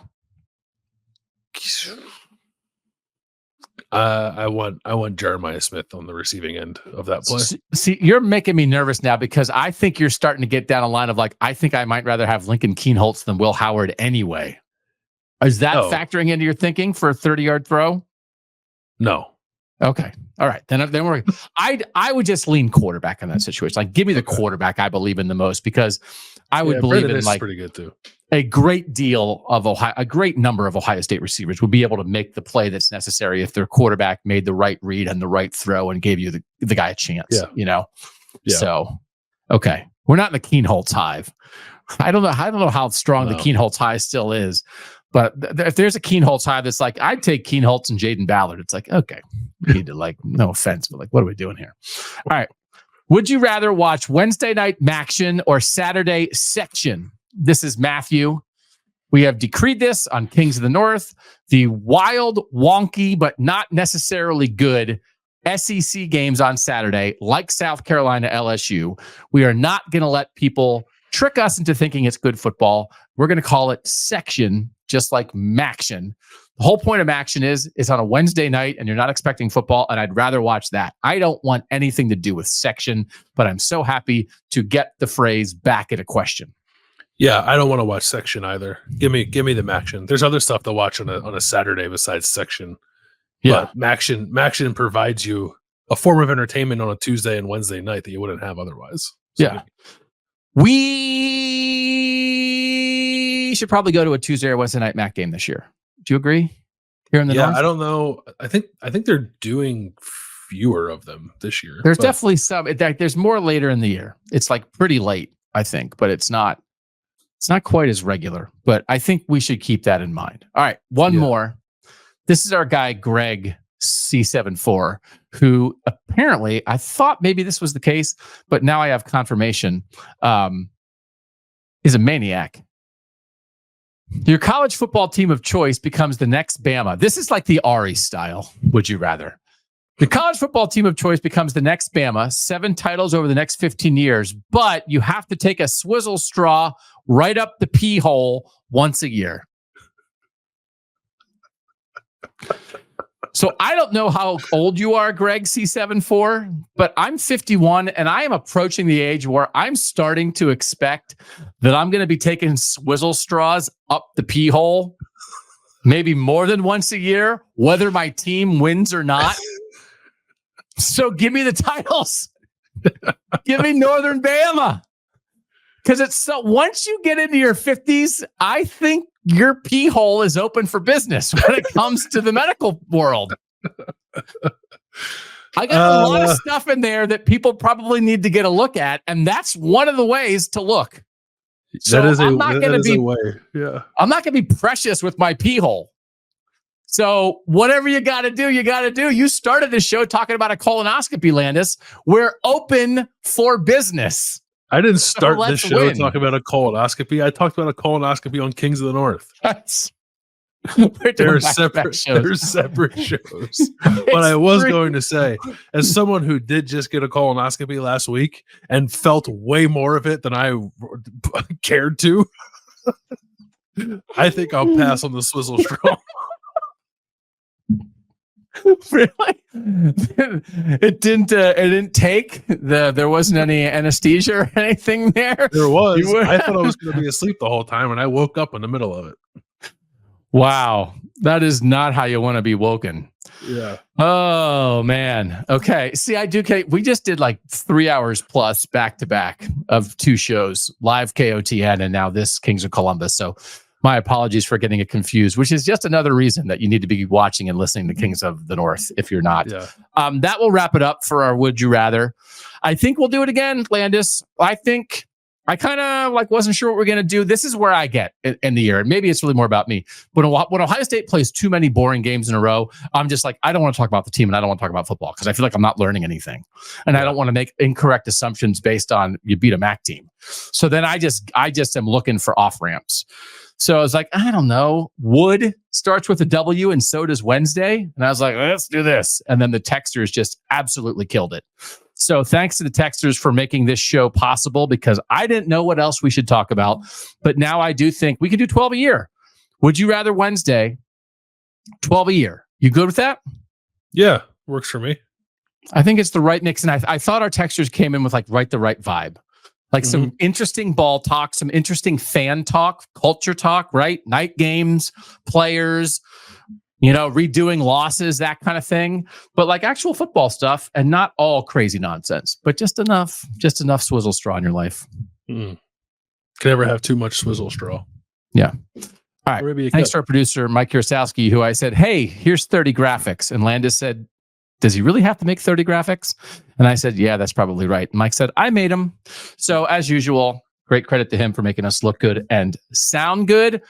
I want Jeremiah Smith on the receiving end of that play. See, you're making me nervous now because I think you're starting to get down a line of like, I think I might rather have Lincoln Keenholz than Will Howard anyway. Is that factoring into your thinking for a 30-yard throw? No. Okay. All right. Then we're. I would just lean quarterback in that situation. Like, give me the quarterback I believe in the most because I would believe in like pretty good too. A great deal of a great number of Ohio State receivers would be able to make the play that's necessary if their quarterback made the right read and the right throw and gave you the guy a chance. Yeah. You know. Yeah. So, okay, we're not in the Keenholz hive. I don't know how strong the Keenholz hive still is. But if there's a Keenholz hive that's like, I'd take Keenholz and Jaden Ballard. It's like, okay, we need to like, no offense, but like, what are we doing here? All right. Would you rather watch Wednesday night Maction or Saturday Section? This is Matthew. We have decreed this on Kings of the North. The wild, wonky, but not necessarily good SEC games on Saturday, like South Carolina LSU. We are not going to let people trick us into thinking it's good football. We're going to call it Section, just like Maction. The whole point of Maction is it's on a Wednesday night and you're not expecting football, and I'd rather watch that. I don't want anything to do with Section, but I'm so happy to get the phrase back at a question. Yeah, I don't want to watch Section either. Give me the Maction. There's other stuff to watch on a Saturday besides Section. Yeah, but Maction provides you a form of entertainment on a Tuesday and Wednesday night that you wouldn't have otherwise. So yeah. We should probably go to a Tuesday or Wednesday night MAC game this year. Do you agree? Here in the North? I don't know. I think they're doing fewer of them this year. There's definitely some. There's more later in the year. It's like pretty late, I think, but it's not quite as regular. But I think we should keep that in mind. All right, one more. This is our guy Greg C74, who apparently, I thought maybe this was the case, but now I have confirmation, is a maniac. Your college football team of choice becomes the next Bama. This is like the Ari style. Would you rather? The college football team of choice becomes the next Bama, 7 titles over the next 15 years, but you have to take a swizzle straw right up the pee hole once a year. So I don't know how old you are, Greg C74, but I'm 51 and I am approaching the age where I'm starting to expect that I'm going to be taking swizzle straws up the pee hole, maybe more than once a year, whether my team wins or not. So give me the titles. Give me Northern Bama. Because it's so, once you get into your 50s, I think your pee hole is open for business when it comes to the medical world. I got a lot of stuff in there that people probably need to get a look at, and that's one of the ways to look. So I'm not going to be I'm not going to be precious with my pee hole. So whatever you got to do, you got to do. You started this show talking about a colonoscopy, Landis. We're open for business. I didn't start this show talking about a colonoscopy. I talked about a colonoscopy on Kings of the North. They're separate shows. But I was going to say, as someone who did just get a colonoscopy last week and felt way more of it than I cared to, I think I'll pass on the swizzle straw. Really? It didn't take there wasn't any anesthesia or anything there. There was. I thought I was going to be asleep the whole time, and I woke up in the middle of it. Wow, that is not how you want to be woken. Yeah. Oh man. Okay. See, we just did like 3 hours plus back to back of 2 shows, live KOTN, and now this Kings of Columbus. So my apologies for getting it confused, which is just another reason that you need to be watching and listening to Kings of the North if you're not. Yeah. That will wrap it up for our Would You Rather. I think we'll do it again, Landis. I think I kind of wasn't sure what we're going to do. This is where I get in the year. And maybe it's really more about me. But when Ohio State plays too many boring games in a row, I'm just like, I don't want to talk about the team and I don't want to talk about football because I feel like I'm not learning anything. And I don't want to make incorrect assumptions based on you beat a MAC team. So then I just am looking for off ramps. So I was like, I don't know. Wood starts with a W and so does Wednesday. And I was like, let's do this. And then the texters just absolutely killed it. So thanks to the texters for making this show possible because I didn't know what else we should talk about. But now I do think we can do 12 a year. Would you rather Wednesday, 12 a year? You good with that? Yeah, works for me. I think it's the right mix. And I thought our texters came in with the right vibe. Some interesting ball talk, some interesting fan talk, culture talk, right? Night games, players, redoing losses, that kind of thing. But actual football stuff and not all crazy nonsense, but just enough swizzle straw in your life. Can never have too much swizzle straw. Yeah. All right. Thanks to our producer, Mike Kurosowski, who I said, hey, here's 30 graphics. And Landis said, does he really have to make 30 graphics? And I said, yeah, that's probably right. And Mike said, I made them. So as usual, great credit to him for making us look good and sound good.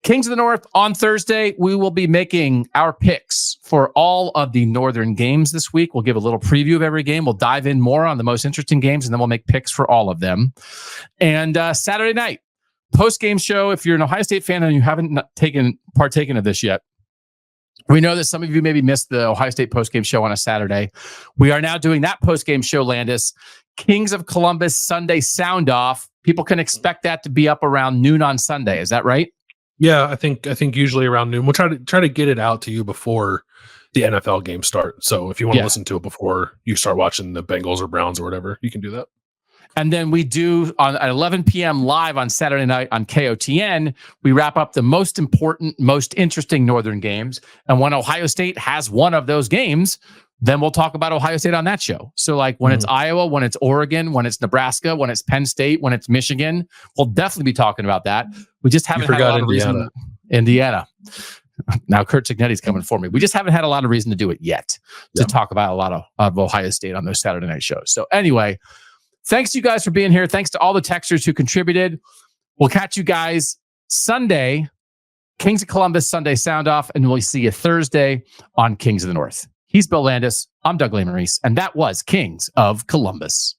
Kings of the North on Thursday, we will be making our picks for all of the Northern games this week. We'll give a little preview of every game. We'll dive in more on the most interesting games, and then we'll make picks for all of them. And Saturday night, post-game show, if you're an Ohio State fan and you haven't partaken of this yet, we know that some of you maybe missed the Ohio State postgame show on a Saturday. We are now doing that postgame show, Landis. Kings of Columbus Sunday sound off. People can expect that to be up around noon on Sunday. Is that right? Yeah, I think usually around noon. We'll try to get it out to you before the NFL games start. So if you want to listen to it before you start watching the Bengals or Browns or whatever, you can do that. And then we do at 11 p.m. live on Saturday night on KOTN, we wrap up the most important, most interesting Northern games. And when Ohio State has one of those games, then we'll talk about Ohio State on that show. So when it's Iowa, when it's Oregon, when it's Nebraska, when it's Penn State, when it's Michigan, we'll definitely be talking about that. We just haven't had a lot of reason. Indiana. Now Kurt Cignetti's coming for me. We just haven't had a lot of reason to do it yet, to talk about a lot of Ohio State on those Saturday night shows. So anyway, thanks to you guys for being here. Thanks to all the texters who contributed. We'll catch you guys Sunday, Kings of Columbus Sunday sound off, and we'll see you Thursday on Kings of the North. He's Bill Landis. I'm Doug Lesmerises, and that was Kings of Columbus.